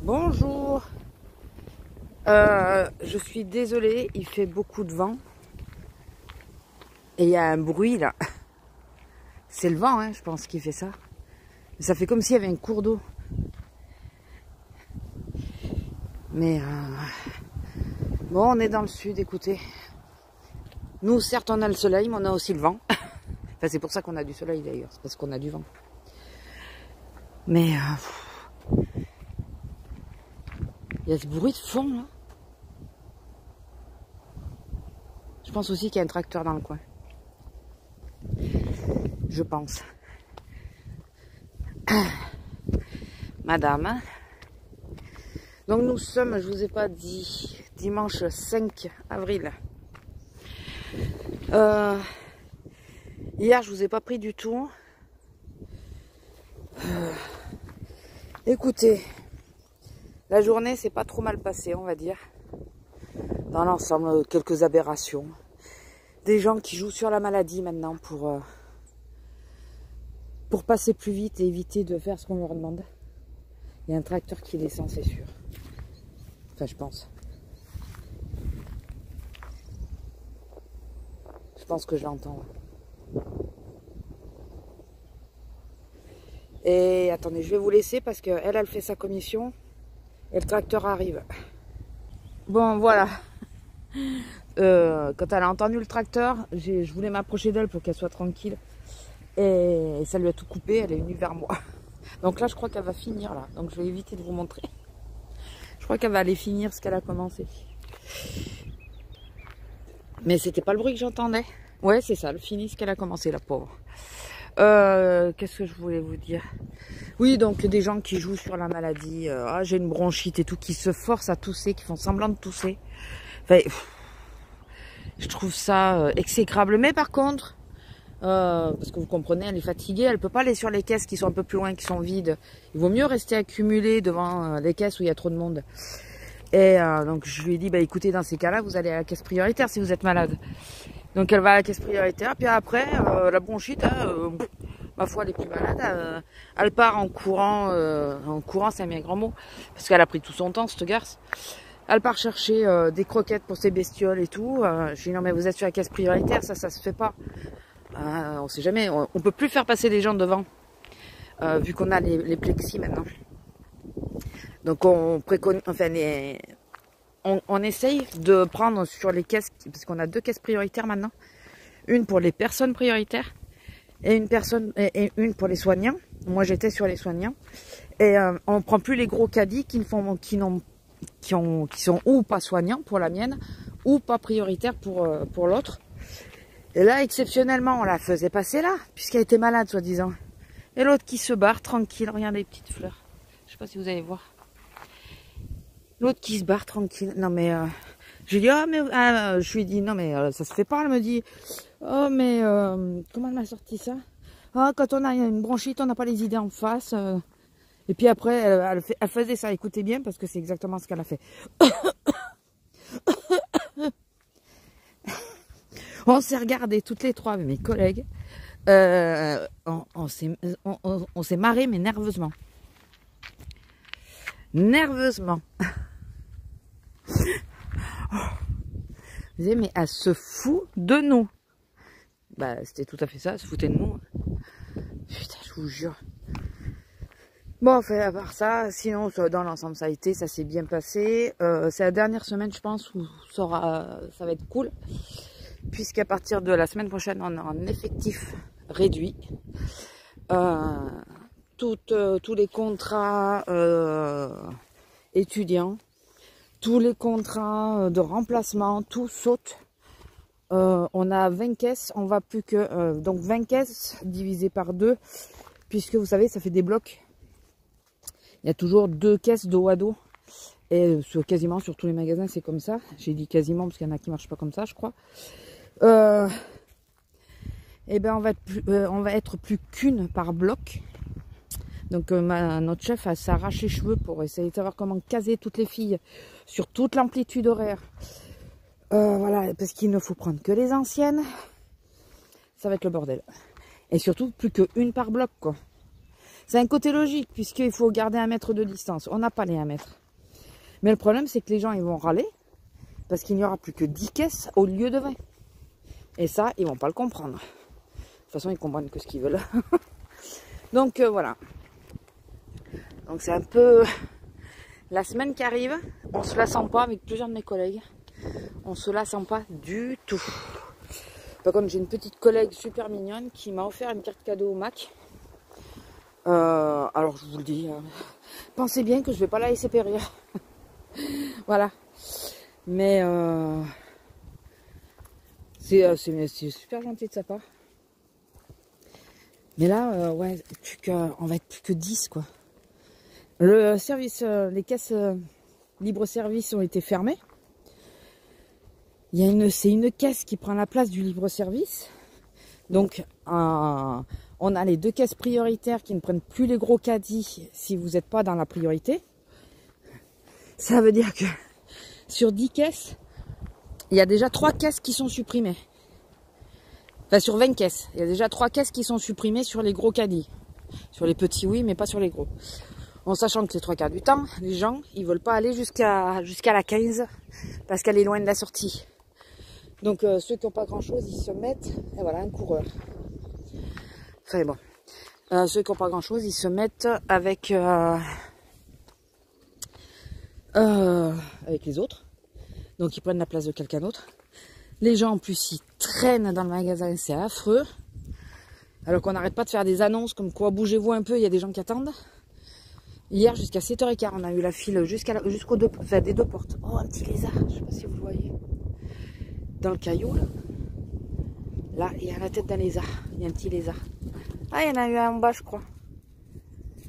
Bonjour. Je suis désolée, il fait beaucoup de vent. Et il y a un bruit là. C'est le vent, hein, je pense, qui fait ça. Ça fait comme s'il y avait un cours d'eau. Mais bon, on est dans le sud, écoutez. Nous, certes, on a le soleil, mais on a aussi le vent. Enfin, c'est pour ça qu'on a du soleil d'ailleurs, c'est parce qu'on a du vent. Mais il y a ce bruit de fond là. Je pense aussi qu'il y a un tracteur dans le coin. Je pense. Madame. Donc nous sommes, je vous ai pas dit, dimanche 5 avril. Hier, je vous ai pas pris du tout. Écoutez, la journée s'est pas trop mal passée, on va dire. Dans l'ensemble, quelques aberrations. Des gens qui jouent sur la maladie maintenant pour passer plus vite et éviter de faire ce qu'on leur demande. Il y a un tracteur qui descend, c'est sûr. Enfin, je pense. Je pense que je l'entends. Et attendez, je vais vous laisser parce qu'elle, elle fait sa commission. Et le tracteur arrive. Bon, voilà. Quand elle a entendu le tracteur, je voulais m'approcher d'elle pour qu'elle soit tranquille. Et ça lui a tout coupé, elle est venue vers moi. Donc là, je crois qu'elle va finir là. Donc je vais éviter de vous montrer. Je crois qu'elle va aller finir ce qu'elle a commencé. Mais c'était pas le bruit que j'entendais. Ouais, c'est ça, elle finit ce qu'elle a commencé, la pauvre. Qu'est-ce que je voulais vous dire? Oui, donc des gens qui jouent sur la maladie. Ah, j'ai une bronchite et tout, qui se forcent à tousser, qui font semblant de tousser. Enfin, je trouve ça exécrable. Mais par contre, parce que vous comprenez, elle est fatiguée, elle peut pas aller sur les caisses qui sont un peu plus loin, qui sont vides. Il vaut mieux rester accumulé devant les caisses où il y a trop de monde. Et donc je lui ai dit, bah écoutez, dans ces cas-là, vous allez à la caisse prioritaire si vous êtes malade. Donc elle va à la caisse prioritaire, puis après, la bronchite, ma foi, elle est plus malade. Elle part en courant, c'est un bien grand mot, parce qu'elle a pris tout son temps, cette garce. Elle part chercher des croquettes pour ses bestioles et tout. Je lui dis, non mais vous êtes sur la caisse prioritaire, ça se fait pas. On sait jamais, on peut plus faire passer les gens devant, vu qu'on a les plexis maintenant. Donc on préconise, enfin on essaye de prendre sur les caisses, parce qu'on a 2 caisses prioritaires maintenant. Une pour les personnes prioritaires et une pour les soignants. Moi j'étais sur les soignants. Et on prend plus les gros caddies qui sont ou pas soignants pour la mienne, ou pas prioritaires pour l'autre. Et là, exceptionnellement, on la faisait passer là, puisqu'elle était malade, soi-disant. Et l'autre qui se barre, tranquille, regardez les petites fleurs. Je sais pas si vous allez voir. L'autre qui se barre, tranquille. Non mais, je lui dis, oh mais, je lui dis, non mais, ça se fait pas. Elle me dit, oh mais, comment elle m'a sorti ça? Ah, quand on a une bronchite, on n'a pas les idées en face. Et puis après, elle faisait ça, écoutez bien, parce que c'est exactement ce qu'elle a fait. On s'est regardé toutes les trois avec mes collègues. On s'est marré, mais nerveusement. Nerveusement. Vous savez, mais elle se fout de nous. Bah, c'était tout à fait ça, elle se foutait de nous. Putain, je vous jure. Bon, enfin, à part ça, sinon, dans l'ensemble, ça a été, ça s'est bien passé. C'est la dernière semaine, je pense, où ça va être cool. Puisqu'à partir de la semaine prochaine, on a un effectif réduit. Tous les contrats étudiants, tous les contrats de remplacement, tout saute. On a 20 caisses, on va plus que... donc 20 caisses divisé par 2, puisque vous savez, ça fait des blocs. Il y a toujours 2 caisses dos à dos. Et quasiment sur tous les magasins, c'est comme ça. J'ai dit quasiment, parce qu'il y en a qui ne marchent pas comme ça, je crois. Et ben on va être plus qu'une par bloc. Donc notre chef s'arrache les cheveux pour essayer de savoir comment caser toutes les filles sur toute l'amplitude horaire. Voilà, parce qu'il ne faut prendre que les anciennes. Ça va être le bordel. Et surtout plus qu'une par bloc, quoi. C'est un côté logique, puisqu'il faut garder 1 mètre de distance. On n'a pas les 1 mètre. Mais le problème, c'est que les gens, ils vont râler, parce qu'il n'y aura plus que 10 caisses au lieu de 20. Et ça, ils vont pas le comprendre. De toute façon, ils comprennent que ce qu'ils veulent. Donc, voilà. Donc, c'est un peu... La semaine qui arrive, on se la sent pas avec plusieurs de mes collègues. On se la sent pas du tout. Par contre, j'ai une petite collègue super mignonne qui m'a offert une carte cadeau au Mac. Alors, je vous le dis, pensez bien que je vais pas la laisser périr. Voilà. Mais c'est super gentil de sa part. Mais là, ouais, on va être plus que 10, quoi. Le service, les caisses libre-service ont été fermées. C'est une caisse qui prend la place du libre-service. Donc, on a les 2 caisses prioritaires qui ne prennent plus les gros caddies si vous n'êtes pas dans la priorité. Ça veut dire que sur 10 caisses, il y a déjà 3 caisses qui sont supprimées. Enfin, sur 20 caisses, il y a déjà 3 caisses qui sont supprimées sur les gros caddies. Sur les petits, oui, mais pas sur les gros. En sachant que les 3 quarts du temps, les gens, ils veulent pas aller jusqu'à la 15 parce qu'elle est loin de la sortie. Donc, ceux qui n'ont pas grand-chose, ils se mettent... Et voilà, un coureur. Très bon. Ceux qui n'ont pas grand-chose, ils se mettent avec les autres. Donc, ils prennent la place de quelqu'un d'autre. Les gens, en plus, ils traînent dans le magasin. C'est affreux. Alors qu'on n'arrête pas de faire des annonces comme quoi, bougez-vous un peu, il y a des gens qui attendent. Hier, jusqu'à 7h15, on a eu la file jusqu'aux des 2 portes. Oh, un petit lézard, je ne sais pas si vous le voyez. Dans le caillou, là, il y a la tête d'un lézard. Il y a un petit lézard. Ah, il y en a eu un en bas, je crois.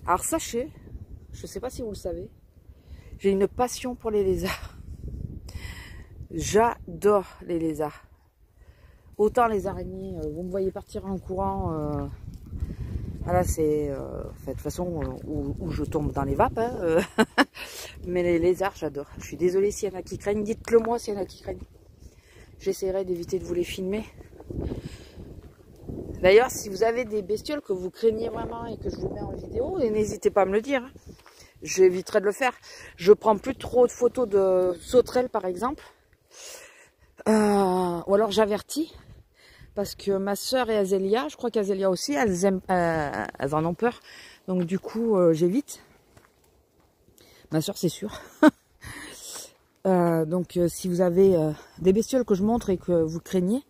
Alors, sachez, je ne sais pas si vous le savez, j'ai une passion pour les lézards. J'adore les lézards. Autant les araignées, vous me voyez partir en courant... Voilà, c'est de toute façon où je tombe dans les vapes. Hein, mais les lézards, j'adore. Je suis désolée s'il y en a qui craignent. Dites-le moi s'il y en a qui craignent. J'essaierai d'éviter de vous les filmer. D'ailleurs, si vous avez des bestioles que vous craignez vraiment et que je vous mets en vidéo, n'hésitez pas à me le dire. J'éviterai de le faire. Je prends plus trop de photos de sauterelles, par exemple. Ou alors j'avertis. Parce que ma soeur et Azélia, je crois qu'Azélia aussi, elles en ont peur. Donc du coup, j'évite. Ma soeur, c'est sûr. Donc si vous avez des bestioles que je montre et que vous craignez,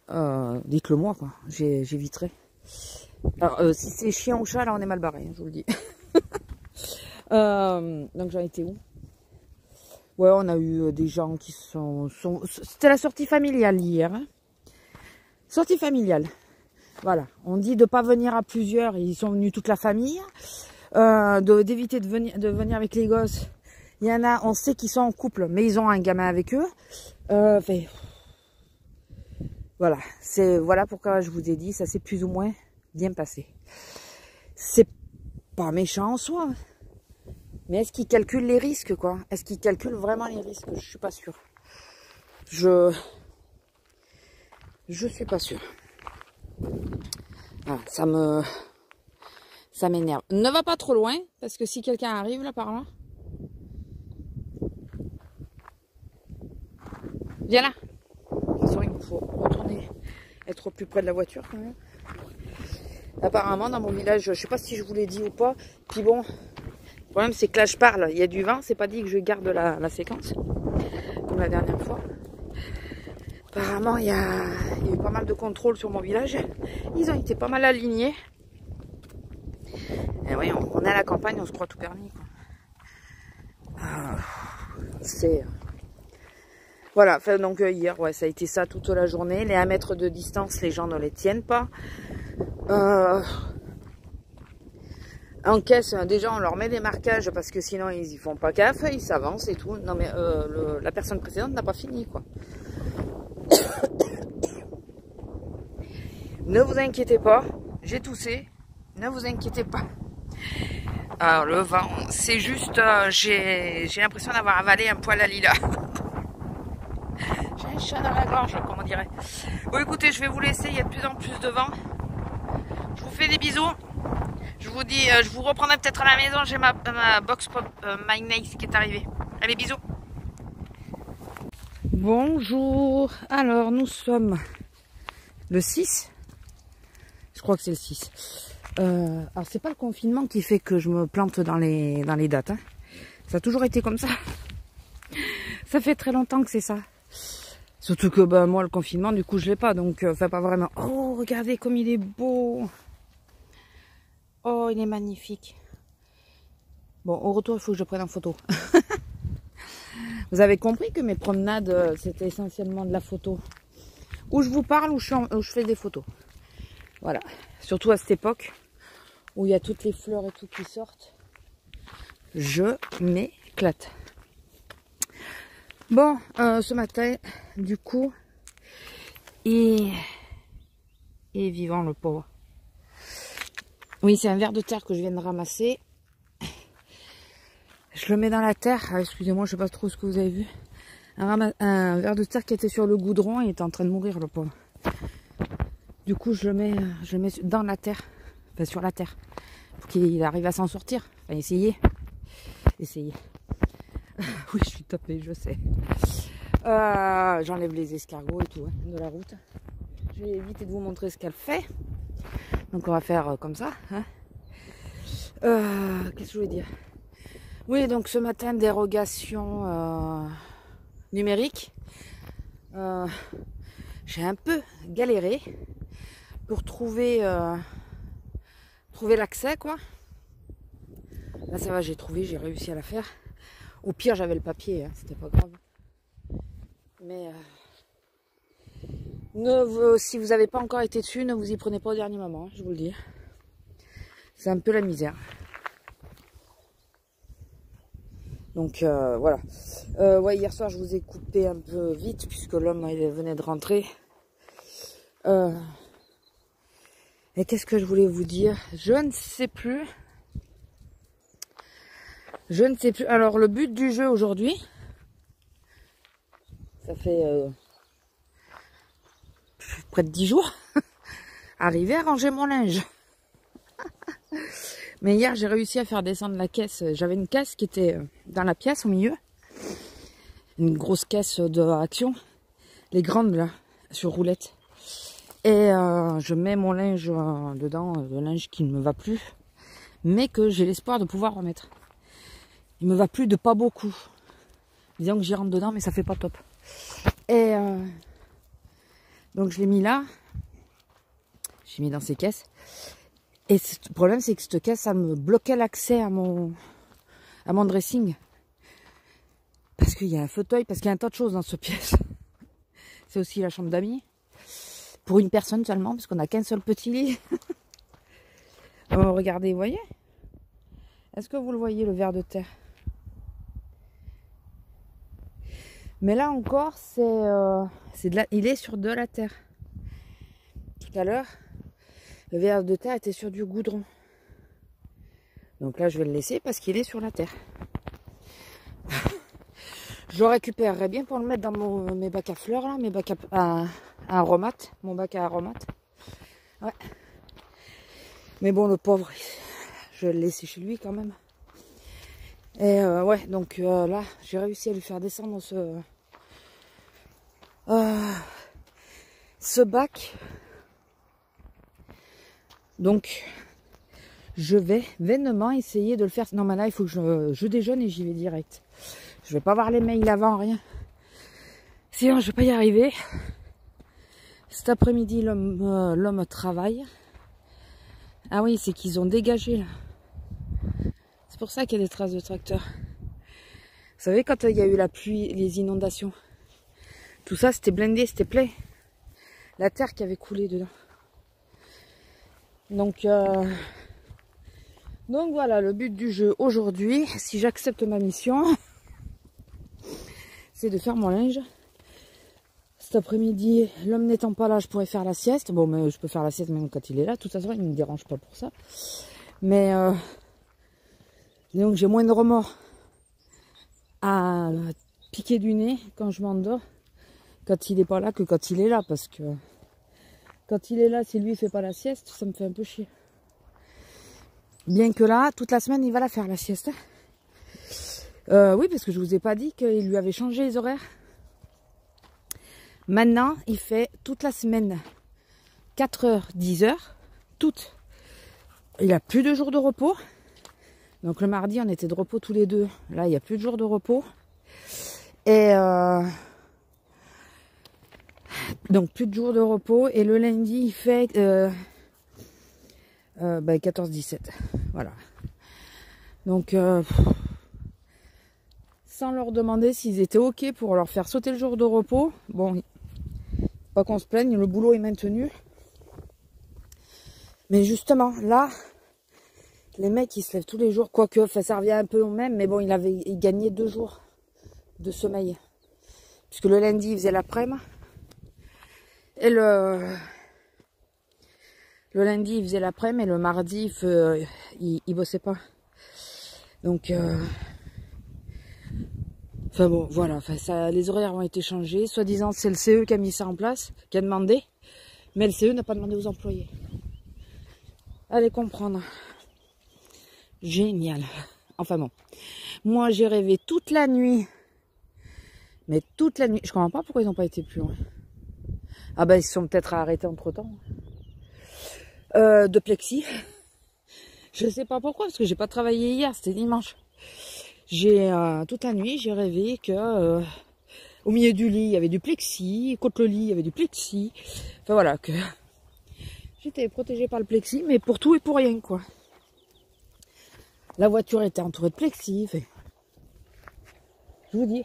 dites-le moi, quoi. J'éviterai. Alors si c'est chien ou chat, là on est mal barré, hein, je vous le dis. Donc j'en étais où? Ouais, on a eu des gens qui sont... C'était la sortie familiale hier, hein. Sortie familiale. Voilà. On dit de ne pas venir à plusieurs. Ils sont venus toute la famille. D'éviter de venir avec les gosses. Il y en a, on sait qu'ils sont en couple, mais ils ont un gamin avec eux. Voilà. Voilà pourquoi je vous ai dit, ça s'est plus ou moins bien passé. C'est pas méchant en soi. Mais est-ce qu'ils calculent les risques, quoi? Est-ce qu'ils calculent vraiment les risques? Je suis pas sûre. Je suis pas sûre. Voilà, ça m'énerve. Ne va pas trop loin, parce que si quelqu'un arrive là par là. Viens là. De toute façon, il faut retourner, être au plus près de la voiture quand même. Apparemment, dans mon village, je sais pas si je vous l'ai dit ou pas. Puis bon, le problème c'est que là je parle, il y a du vent, c'est pas dit que je garde la séquence, comme la dernière fois. Apparemment, il y a eu pas mal de contrôles sur mon village. Ils ont été pas mal alignés. Et oui, on est à la campagne, on se croit tout permis, quoi. Voilà, enfin, donc hier, ouais, ça a été ça toute la journée. Les 1 mètre de distance, les gens ne les tiennent pas. En caisse, déjà, on leur met des marquages parce que sinon, ils y font pas gaffe, ils s'avancent et tout. Non, mais la personne précédente n'a pas fini, quoi. Ne vous inquiétez pas, j'ai toussé, ne vous inquiétez pas. Alors le vent, c'est juste, j'ai l'impression d'avoir avalé un poil à lilas. J'ai un chat dans la gorge, comme on dirait. Bon écoutez, je vais vous laisser, il y a de plus en plus de vent. Je vous fais des bisous. Je Je vous dis, je vous reprendrai peut-être à la maison. J'ai ma box pop My Nice qui est arrivée. Allez, bisous. Bonjour. Alors, nous sommes le 6. Je crois que c'est le 6. Alors, c'est pas le confinement qui fait que je me plante dans les dates. Hein. Ça a toujours été comme ça. Ça fait très longtemps que c'est ça. Surtout que bah, moi, le confinement, du coup, je l'ai pas. Donc, enfin, pas vraiment. Oh, regardez comme il est beau. Oh, il est magnifique. Bon, au retour, il faut que je prenne en photo. Vous avez compris que mes promenades, c'était essentiellement de la photo. Où je vous parle, où je fais des photos. Voilà. Surtout à cette époque, où il y a toutes les fleurs et tout qui sortent. Je m'éclate. Bon, ce matin, du coup, et vivant le pauvre. Oui, c'est un ver de terre que je viens de ramasser. Je le mets dans la terre. Ah, excusez-moi, je sais pas trop ce que vous avez vu. Un ver de terre qui était sur le goudron et il était en train de mourir, le pauvre. Du coup, je le mets dans la terre. Enfin, sur la terre. Pour qu'il arrive à s'en sortir. Enfin, essayer. Oui, je suis tapée, je sais. J'enlève les escargots et tout hein, de la route. Je vais éviter de vous montrer ce qu'elle fait. Donc on va faire comme ça. Hein. Qu'est-ce que je voulais dire? Oui, donc ce matin, dérogation numérique. J'ai un peu galéré pour trouver l'accès, quoi. Là, ça va, j'ai réussi à la faire. Au pire, j'avais le papier, hein, c'était pas grave. Mais si vous n'avez pas encore été dessus, ne vous y prenez pas au dernier moment, hein, je vous le dis. C'est un peu la misère. Donc voilà. Ouais, hier soir, je vous ai coupé un peu vite puisque l'homme venait de rentrer. Et qu'est-ce que je voulais vous dire? Je ne sais plus. Alors, le but du jeu aujourd'hui, ça fait près de 10 jours, arriver à ranger mon linge. Mais hier, j'ai réussi à faire descendre la caisse. J'avais une caisse qui était dans la pièce au milieu. Une grosse caisse de Action. Les grandes, là, sur roulette. Et je mets mon linge dedans, le linge qui ne me va plus. Mais que j'ai l'espoir de pouvoir remettre. Il me va plus de pas beaucoup. Disons que j'y rentre dedans, mais ça fait pas top. Et donc je l'ai mis là. J'ai mis dans ces caisses. Et le problème, c'est que cette caisse, ça me bloquait l'accès à mon dressing. Parce qu'il y a un fauteuil, parce qu'il y a un tas de choses dans cette pièce. C'est aussi la chambre d'amis. Pour une personne seulement, parce qu'on n'a qu'un seul petit lit. Regardez, vous voyez? Est-ce que vous le voyez, le ver de terre? Mais là encore, il est sur de la terre. Tout à l'heure, le ver de terre était sur du goudron. Donc là, je vais le laisser parce qu'il est sur la terre. Je le récupérerai bien pour le mettre dans mes bacs à fleurs, là, mes bacs à aromates. Mon bac à aromates. Ouais. Mais bon, le pauvre, je vais le laisser chez lui quand même. Et ouais, donc là, j'ai réussi à lui faire descendre ce bac. Donc, je vais vainement essayer de le faire. Non, mais là, il faut que je déjeune et j'y vais direct. Je vais pas voir les mails avant, rien. Sinon, je vais pas y arriver. Cet après-midi, l'homme travaille. Ah oui, c'est qu'ils ont dégagé, là. C'est pour ça qu'il y a des traces de tracteur. Vous savez, quand il y a eu la pluie, les inondations, tout ça, c'était blindé, c'était plein. La terre qui avait coulé dedans. Donc voilà, le but du jeu aujourd'hui, si j'accepte ma mission, c'est de faire mon linge. Cet après-midi, l'homme n'étant pas là, je pourrais faire la sieste. Bon, mais je peux faire la sieste même quand il est là. De toute façon, il ne me dérange pas pour ça. Mais donc j'ai moins de remords à piquer du nez quand je m'endors, quand il n'est pas là, que quand il est là. Parce que quand il est là, si lui ne fait pas la sieste, ça me fait un peu chier. Bien que là, toute la semaine, il va la faire, la sieste. Oui, parce que je vous ai pas dit qu'il lui avait changé les horaires. Maintenant, il fait toute la semaine 4h, 10h. Toutes. Il a plus de jours de repos. Donc le mardi, on était de repos tous les deux. Là, il n'y a plus de jours de repos. Et donc plus de jours de repos. Et le lundi, il fait 14-17. Voilà. Donc, sans leur demander s'ils étaient OK pour leur faire sauter le jour de repos. Bon, pas qu'on se plaigne, le boulot est maintenu. Mais justement, là, les mecs, ils se lèvent tous les jours. Quoique, ça revient un peu au même. Mais bon, il gagnait 2 jours de sommeil. Puisque le lundi, il faisait l'après-midi. Et le lundi, il faisait l'après-midi. Et le mardi, il bossait pas. Donc, enfin bon, voilà. Enfin, ça, les horaires ont été changés. Soi-disant, c'est le CE qui a mis ça en place, qui a demandé. Mais le CE n'a pas demandé aux employés. Allez comprendre. Génial. Enfin bon. Moi, j'ai rêvé toute la nuit. Mais toute la nuit. Je comprends pas pourquoi ils n'ont pas été plus loin. Ah ben, ils se sont peut-être arrêtés entre-temps. De plexi. Je sais pas pourquoi, parce que j'ai pas travaillé hier, c'était dimanche. J'ai toute la nuit, j'ai rêvé que au milieu du lit, il y avait du plexi. Contre le lit, il y avait du plexi. Enfin voilà, que j'étais protégée par le plexi, mais pour tout et pour rien, quoi. La voiture était entourée de plexi. Fait... Je vous dis,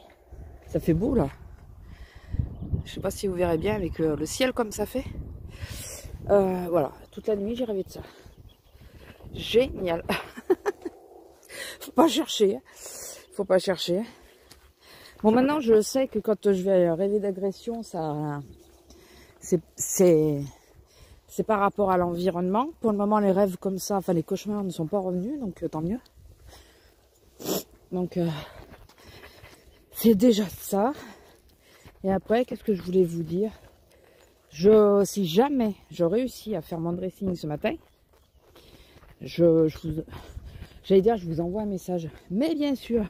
ça fait beau là. Je sais pas si vous verrez bien avec le ciel comme ça fait. Voilà, toute la nuit j'ai rêvé de ça. Génial. Faut pas chercher. Faut pas chercher. Bon, maintenant je sais que quand je vais rêver d'agression, ça, c'est par rapport à l'environnement. Pour le moment, les rêves comme ça, enfin les cauchemars ne sont pas revenus, donc tant mieux. Donc c'est déjà ça. Et après, qu'est-ce que je voulais vous dire? Si jamais je réussis à faire mon dressing ce matin, j'allais dire, je vous envoie un message. Mais bien sûr,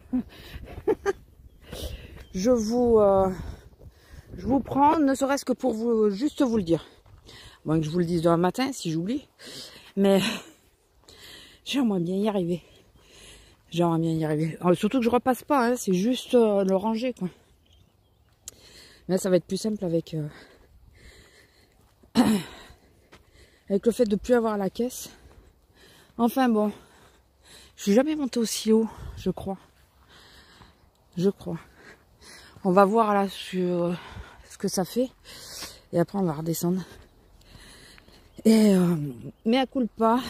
je vous prends, ne serait-ce que pour vous, juste vous le dire. Bon, que je vous le dise demain matin, si j'oublie. Mais j'aimerais bien y arriver. J'aimerais bien y arriver. Alors, surtout que je repasse pas, hein, c'est juste le ranger, quoi. Mais là, ça va être plus simple avec avec le fait de plus avoir la caisse. Enfin bon, je suis jamais montée aussi haut, je crois. Je crois. On va voir là sur ce que ça fait. Et après, on va redescendre. Et mais à culpa,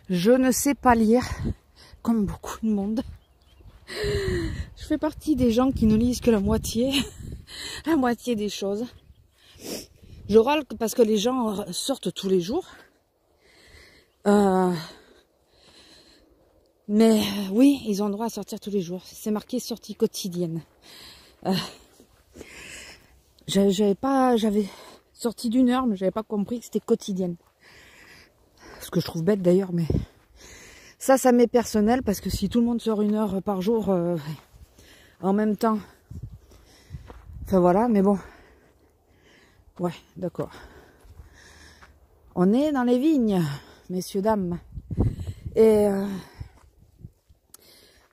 je ne sais pas lire, comme beaucoup de monde. Je fais partie des gens qui ne lisent que la moitié des choses. Je râle parce que les gens sortent tous les jours. Mais oui, ils ont le droit à sortir tous les jours. C'est marqué sortie quotidienne. J'avais sorti d'1 heure, mais j'avais pas compris que c'était quotidienne. Ce que je trouve bête d'ailleurs, mais ça m'est personnel, parce que si tout le monde sort 1 heure par jour en même temps, enfin voilà, mais bon, ouais, d'accord. On est dans les vignes, messieurs, dames. Et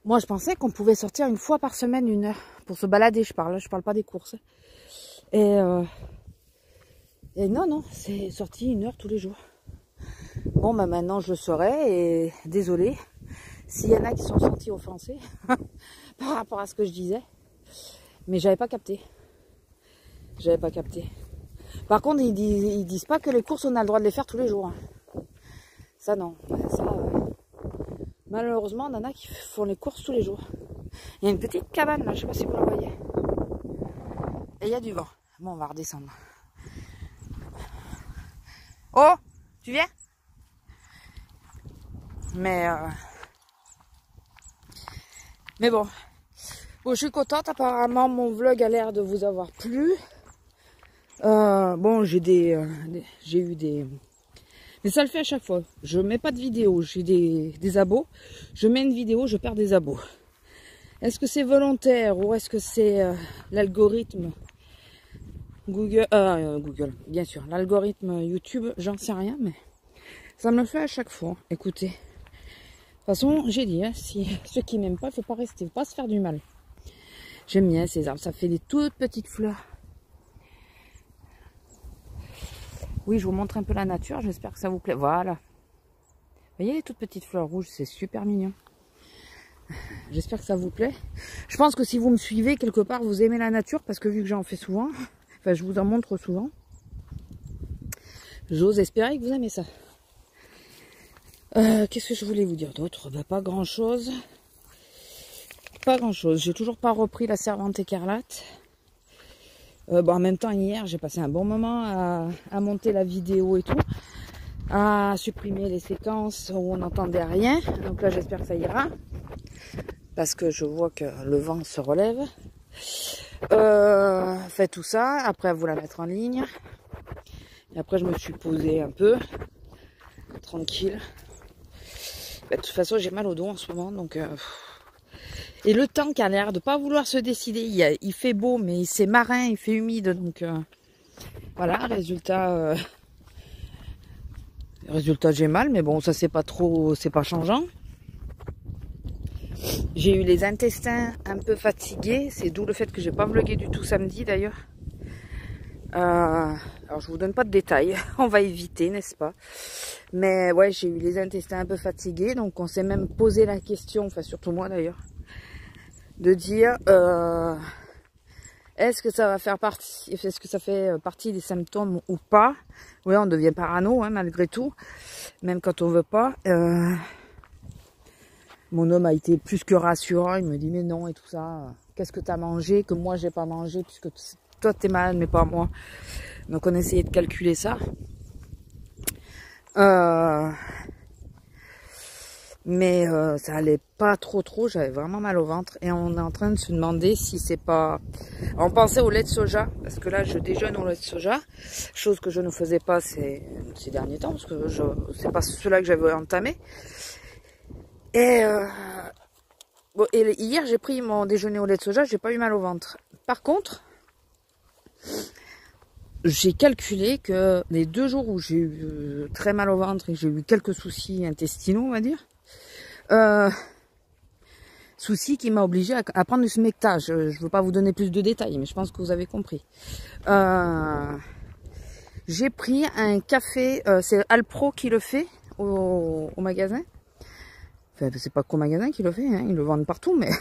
moi, je pensais qu'on pouvait sortir 1 fois par semaine 1 heure. Pour se balader, je parle pas des courses. Et non, c'est sorti 1 heure tous les jours. Bon, bah maintenant, je le saurai. Et désolé s'il y en a qui sont sentis offensés par rapport à ce que je disais. Mais j'avais pas capté. Par contre, ils disent pas que les courses, on a le droit de les faire tous les jours. Hein. Ça, non. Ça, malheureusement, on en a qui font les courses tous les jours. Il y a une petite cabane, là, je sais pas si vous la voyez. Et il y a du vent. Bon, on va redescendre. Oh, tu viens? Mais bon. Bon, je suis contente. Apparemment, mon vlog a l'air de vous avoir plu. Bon, j'ai eu des Mais ça le fait à chaque fois. Je mets pas de vidéo, j'ai des abos. Je mets une vidéo, je perds des abos. Est-ce que c'est volontaire ou est-ce que c'est l'algorithme Google, bien sûr, l'algorithme YouTube, j'en sais rien, mais ça me le fait à chaque fois. Écoutez, de toute façon, j'ai dit, hein, si ceux qui m'aiment pas, il faut pas rester, faut pas se faire du mal. J'aime bien ces arbres, ça fait des toutes petites fleurs. Oui, je vous montre un peu la nature, j'espère que ça vous plaît. Voilà. Vous voyez les toutes petites fleurs rouges, c'est super mignon. J'espère que ça vous plaît. Je pense que si vous me suivez quelque part, vous aimez la nature, parce que vu que j'en fais souvent, enfin je vous en montre souvent, j'ose espérer que vous aimez ça. Qu'est-ce que je voulais vous dire d'autre? Bah, pas grand chose. Pas grand chose. J'ai toujours pas repris la Servante écarlate. En même temps, hier, j'ai passé un bon moment à monter la vidéo et tout, à supprimer les séquences où on n'entendait rien. Donc là, j'espère que ça ira, parce que je vois que le vent se relève. Faites tout ça, après vous la mettre en ligne. Et après, je me suis posée un peu, tranquille. De toute façon, j'ai mal au dos en ce moment, donc... Et le temps qui a l'air de pas vouloir se décider, il fait beau, mais c'est marin, il fait humide, donc voilà, résultat j'ai mal, mais bon, ça c'est pas trop, c'est pas changeant. J'ai eu les intestins un peu fatigués, c'est d'où le fait que j'ai pas vlogué du tout samedi d'ailleurs. Alors je vous donne pas de détails, on va éviter, n'est-ce pas? Mais ouais, j'ai eu les intestins un peu fatigués, donc on s'est même posé la question, enfin surtout moi d'ailleurs, de dire est-ce que ça va faire partie, est-ce que ça fait partie des symptômes ou pas? Oui, on devient parano, hein, malgré tout, même quand on veut pas. Mon homme a été plus que rassurant, il me dit mais non et tout ça, qu'est-ce que tu as mangé que moi j'ai pas mangé, puisque toi t'es malade mais pas moi. Donc on essayait de calculer ça. Mais ça allait pas trop, j'avais vraiment mal au ventre et on est en train de se demander si c'est pas... On pensait au lait de soja, parce que là je déjeune au lait de soja, chose que je ne faisais pas ces derniers temps, parce que c'est pas cela que j'avais entamé. Et, bon, et hier j'ai pris mon déjeuner au lait de soja, j'ai pas eu mal au ventre. Par contre, j'ai calculé que les 2 jours où j'ai eu très mal au ventre et j'ai eu quelques soucis intestinaux, on va dire, souci qui m'a obligé à prendre du Smecta. Je ne veux pas vous donner plus de détails, mais je pense que vous avez compris. J'ai pris un café, c'est Alpro qui le fait au magasin. Enfin, c'est pas qu'au magasin qui le fait, hein, ils le vendent partout, mais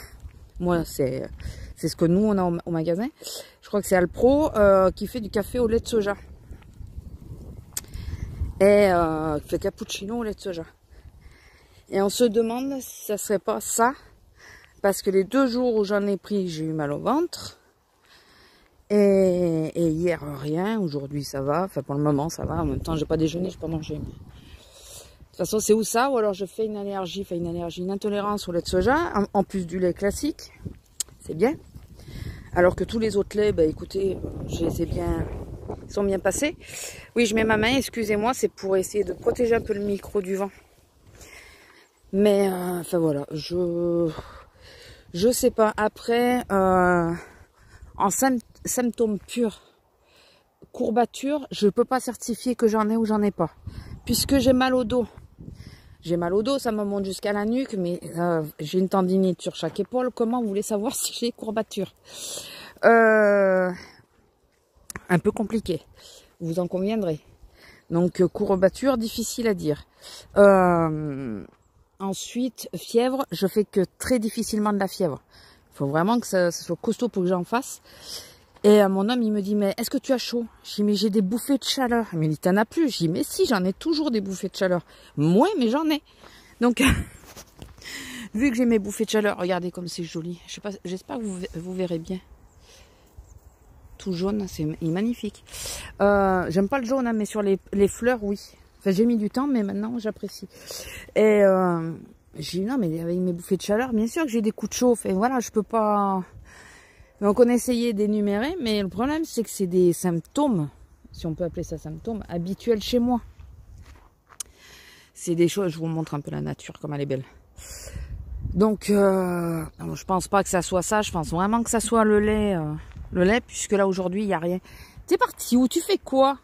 moi c'est ce que nous on a au magasin. Je crois que c'est Alpro qui fait du café au lait de soja. Et qui fait cappuccino au lait de soja. Et on se demande si ça serait pas ça, parce que les 2 jours où j'en ai pris, j'ai eu mal au ventre. Et hier, rien. Aujourd'hui, ça va. Enfin, pour le moment, ça va. En même temps, j'ai pas déjeuné, j'ai pas mangé. De toute façon, c'est ou ça, ou alors je fais une allergie, une intolérance au lait de soja, en plus du lait classique. C'est bien. Alors que tous les autres laits, bah écoutez, je les ai bien... Ils sont bien passés. Oui, je mets ma main, excusez-moi, c'est pour essayer de protéger un peu le micro du vent. Mais, enfin voilà, je sais pas. Après, en symptômes purs, courbature, je peux pas certifier que j'en ai ou j'en ai pas. Puisque j'ai mal au dos. J'ai mal au dos, ça me monte jusqu'à la nuque, mais j'ai une tendinite sur chaque épaule. Comment vous voulez savoir si j'ai courbature? Un peu compliqué, vous en conviendrez. Donc courbature, difficile à dire. Ensuite, fièvre, je fais que très difficilement de la fièvre. Il faut vraiment que ça soit costaud pour que j'en fasse. Et mon homme, il me dit, mais est-ce que tu as chaud? Je dis, mais j'ai des bouffées de chaleur. Il me dit, t'en as plus? Je dis, mais si, j'en ai toujours des bouffées de chaleur. Moins, mais j'en ai. Donc, vu que j'ai mes bouffées de chaleur, regardez comme c'est joli. Je sais pas, j'espère que vous verrez bien. Tout jaune, c'est magnifique. J'aime pas le jaune, hein, mais sur les fleurs, oui. Enfin, j'ai mis du temps, mais maintenant, j'apprécie. Et j'ai dit, non, mais avec mes bouffées de chaleur, bien sûr que j'ai des coups de chauffe. Et voilà, je peux pas... Donc, on a essayé d'énumérer, mais le problème, c'est que c'est des symptômes, si on peut appeler ça symptômes, habituels chez moi. C'est des choses, je vous montre un peu la nature, comme elle est belle. Donc, je pense pas que ça soit ça. Je pense vraiment que ça soit le lait, puisque là, aujourd'hui, il n'y a rien. T'es parti où? Tu fais quoi?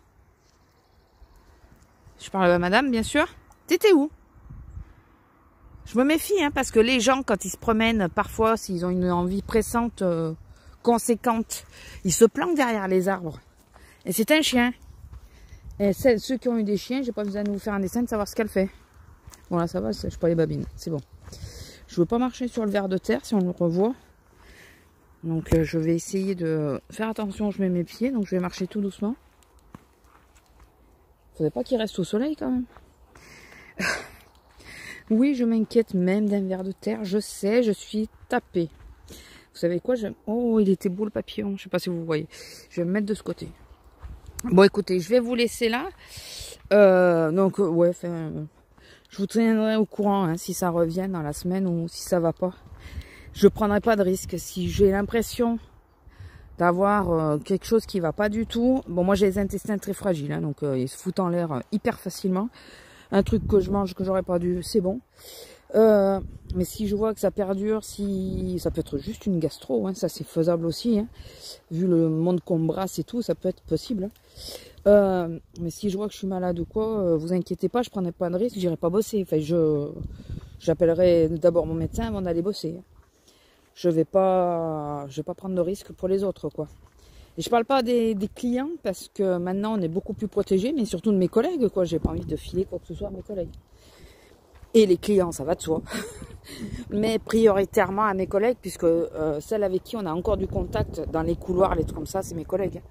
Je parle à madame, bien sûr. T'étais où? Je me méfie, hein, parce que les gens, quand ils se promènent, parfois, s'ils ont une envie pressante, conséquente, ils se planquent derrière les arbres. Et c'est un chien. Et ceux qui ont eu des chiens, j'ai pas besoin de vous faire un dessin de savoir ce qu'elle fait. Bon, là, ça va, je pas les babines. C'est bon. Je veux pas marcher sur le ver de terre si on le revoit. Donc, je vais essayer de faire attention. Je mets mes pieds, donc je vais marcher tout doucement. Faudrait pas qu'il reste au soleil quand même. Oui, je m'inquiète même d'un ver de terre. Je sais, je suis tapée. Vous savez quoi? Oh, il était beau le papillon. Je sais pas si vous voyez. Je vais me mettre de ce côté. Bon, écoutez, je vais vous laisser là. Ouais, je vous tiendrai au courant hein, si ça revient dans la semaine ou si ça va pas. Je prendrai pas de risque. Si j'ai l'impression d'avoir quelque chose qui va pas du tout. Bon, moi j'ai les intestins très fragiles, hein, donc ils se foutent en l'air hyper facilement. Un truc que je mange que j'aurais pas dû, c'est bon. Mais si je vois que ça perdure, si ça peut être juste une gastro, hein, ça c'est faisable aussi. Hein. Vu le monde qu'on brasse et tout, ça peut être possible. Hein. Mais si je vois que je suis malade ou quoi, vous inquiétez pas, je prendrai pas de risque, j'irai pas bosser. Enfin, j'appellerai d'abord mon médecin avant d'aller bosser. Hein. Je vais pas prendre de risque pour les autres, quoi. Et je parle pas des clients parce que maintenant on est beaucoup plus protégé, mais surtout de mes collègues, quoi. J'ai pas envie de filer quoi que ce soit à mes collègues. Et les clients, ça va de soi. Mais prioritairement à mes collègues, puisque celles avec qui on a encore du contact dans les couloirs, les trucs comme ça, c'est mes collègues.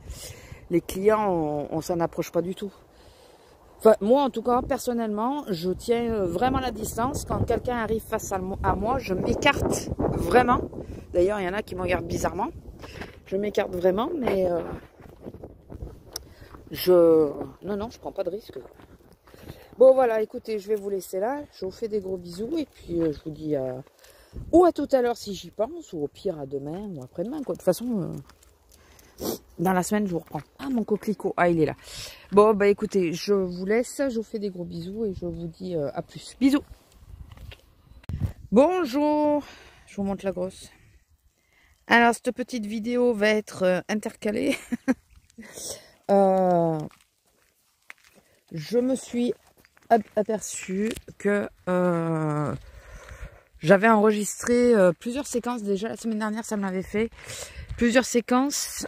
Les clients, on s'en approche pas du tout. Enfin, moi, en tout cas, personnellement, je tiens vraiment la distance. Quand quelqu'un arrive face à moi, je m'écarte vraiment. D'ailleurs, il y en a qui me regardent bizarrement. Je m'écarte vraiment, mais non, je prends pas de risque. Bon, voilà, écoutez, je vais vous laisser là. Je vous fais des gros bisous et puis je vous dis ou à tout à l'heure si j'y pense, ou au pire à demain ou après-demain. De toute façon, dans la semaine, je vous reprends. Ah, mon coquelicot. Ah, il est là. Bon, bah écoutez, je vous laisse. Je vous fais des gros bisous et je vous dis à plus. Bisous. Bonjour. Je vous montre la grosse. Alors, cette petite vidéo va être intercalée. Je me suis aperçue que j'avais enregistré plusieurs séquences. Déjà, la semaine dernière, ça me l'avait fait. Plusieurs séquences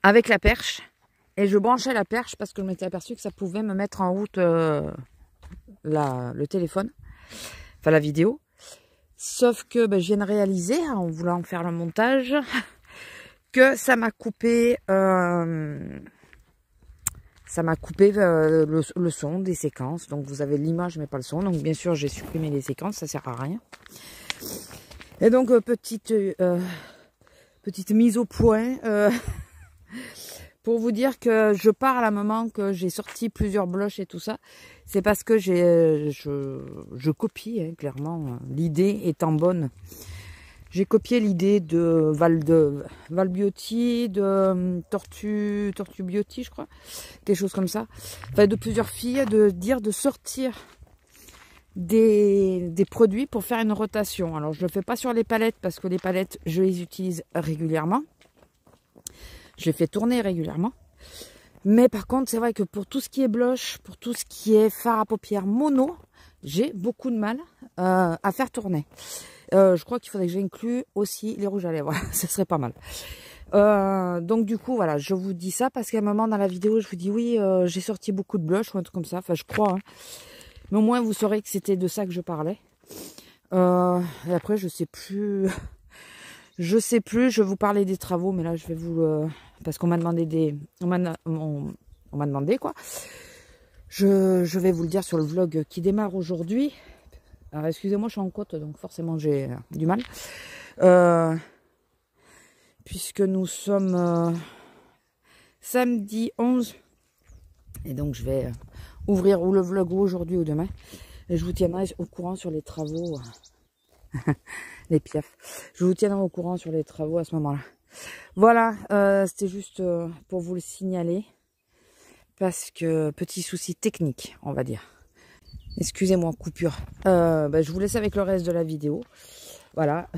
avec la perche. Et je branchais la perche parce que je m'étais aperçue que ça pouvait me mettre en route le téléphone. Enfin, la vidéo. Sauf que je viens de réaliser, en voulant faire le montage, que ça m'a coupé, le son des séquences. Donc vous avez l'image mais pas le son. Donc bien sûr j'ai supprimé les séquences, ça sert à rien. Et donc petite mise au point pour vous dire que je parle à un moment que j'ai sorti plusieurs blushs et tout ça. C'est parce que je copie, hein, clairement, l'idée étant bonne. J'ai copié l'idée de Val Beauty, de Tortue Beauty, je crois. Quelque chose comme ça. Enfin, de plusieurs filles, de sortir des produits pour faire une rotation. Alors, je ne le fais pas sur les palettes parce que les palettes, je les utilise régulièrement. Je les fais tourner régulièrement. Mais par contre, c'est vrai que pour tout ce qui est blush, pour tout ce qui est fard à paupières mono, j'ai beaucoup de mal à faire tourner. Je crois qu'il faudrait que j'inclue aussi les rouges à lèvres. Ça serait pas mal. Donc du coup, voilà, je vous dis ça parce qu'à un moment dans la vidéo, je vous dis oui, j'ai sorti beaucoup de blush ou un truc comme ça. Enfin, je crois. Hein. Mais au moins, vous saurez que c'était de ça que je parlais. Et après, je sais plus... Je sais plus, je vais vous parler des travaux, mais là je vais vous... parce qu'on m'a demandé on m'a demandé quoi. Je vais vous le dire sur le vlog qui démarre aujourd'hui. Alors excusez-moi, je suis en côte, donc forcément j'ai du mal. Puisque nous sommes samedi 11. Et donc je vais ouvrir ou le vlog aujourd'hui ou demain. Et je vous tiendrai au courant sur les travaux... les piafs. Je vous tiendrai au courant sur les travaux à ce moment-là. Voilà, c'était juste pour vous le signaler. parce que petit souci technique, on va dire. Excusez-moi, coupure. Je vous laisse avec le reste de la vidéo. Voilà,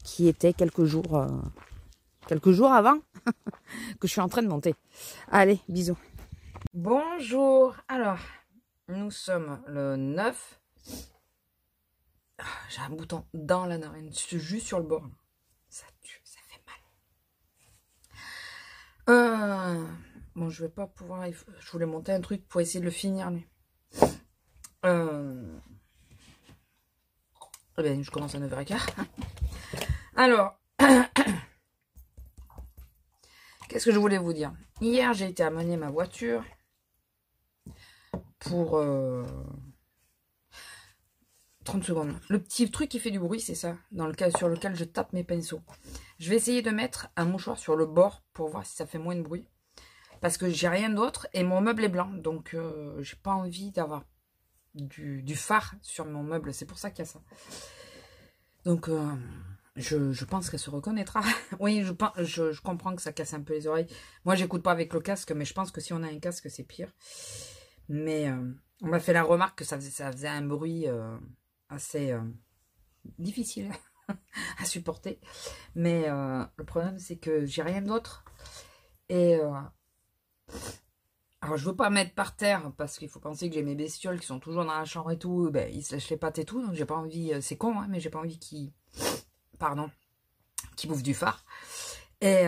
qui était quelques jours avant que je suis en train de monter. Allez, bisous. Bonjour. Alors, nous sommes le 9. J'ai un bouton dans la narine, juste sur le bord. Ça tue, ça fait mal. Bon, je vais pas pouvoir... Je voulais monter un truc pour essayer de le finir, mais... Eh bien, je commence à 9h15. Alors, qu'est-ce que je voulais vous dire? Hier, j'ai été amener ma voiture pour 30 secondes. Le petit truc qui fait du bruit, c'est ça, sur lequel je tape mes pinceaux. Je vais essayer de mettre un mouchoir sur le bord pour voir si ça fait moins de bruit. Parce que j'ai rien d'autre et mon meuble est blanc. Donc, j'ai pas envie d'avoir du fard sur mon meuble. C'est pour ça qu'il y a ça. Donc, je pense qu'elle se reconnaîtra. Oui, je comprends que ça casse un peu les oreilles. Moi, j'écoute pas avec le casque, mais je pense que si on a un casque, c'est pire. Mais on m'a fait la remarque que ça faisait un bruit assez difficile à supporter. Mais le problème, c'est que j'ai rien d'autre. Et alors, je veux pas mettre par terre parce qu'il faut penser que j'ai mes bestioles qui sont toujours dans la chambre et tout. Ben, ils se lèchent les pattes et tout. Donc, j'ai pas envie. C'est con, hein, mais j'ai pas envie qu'ils. Pardon. Qu'ils bouffent du phare. Et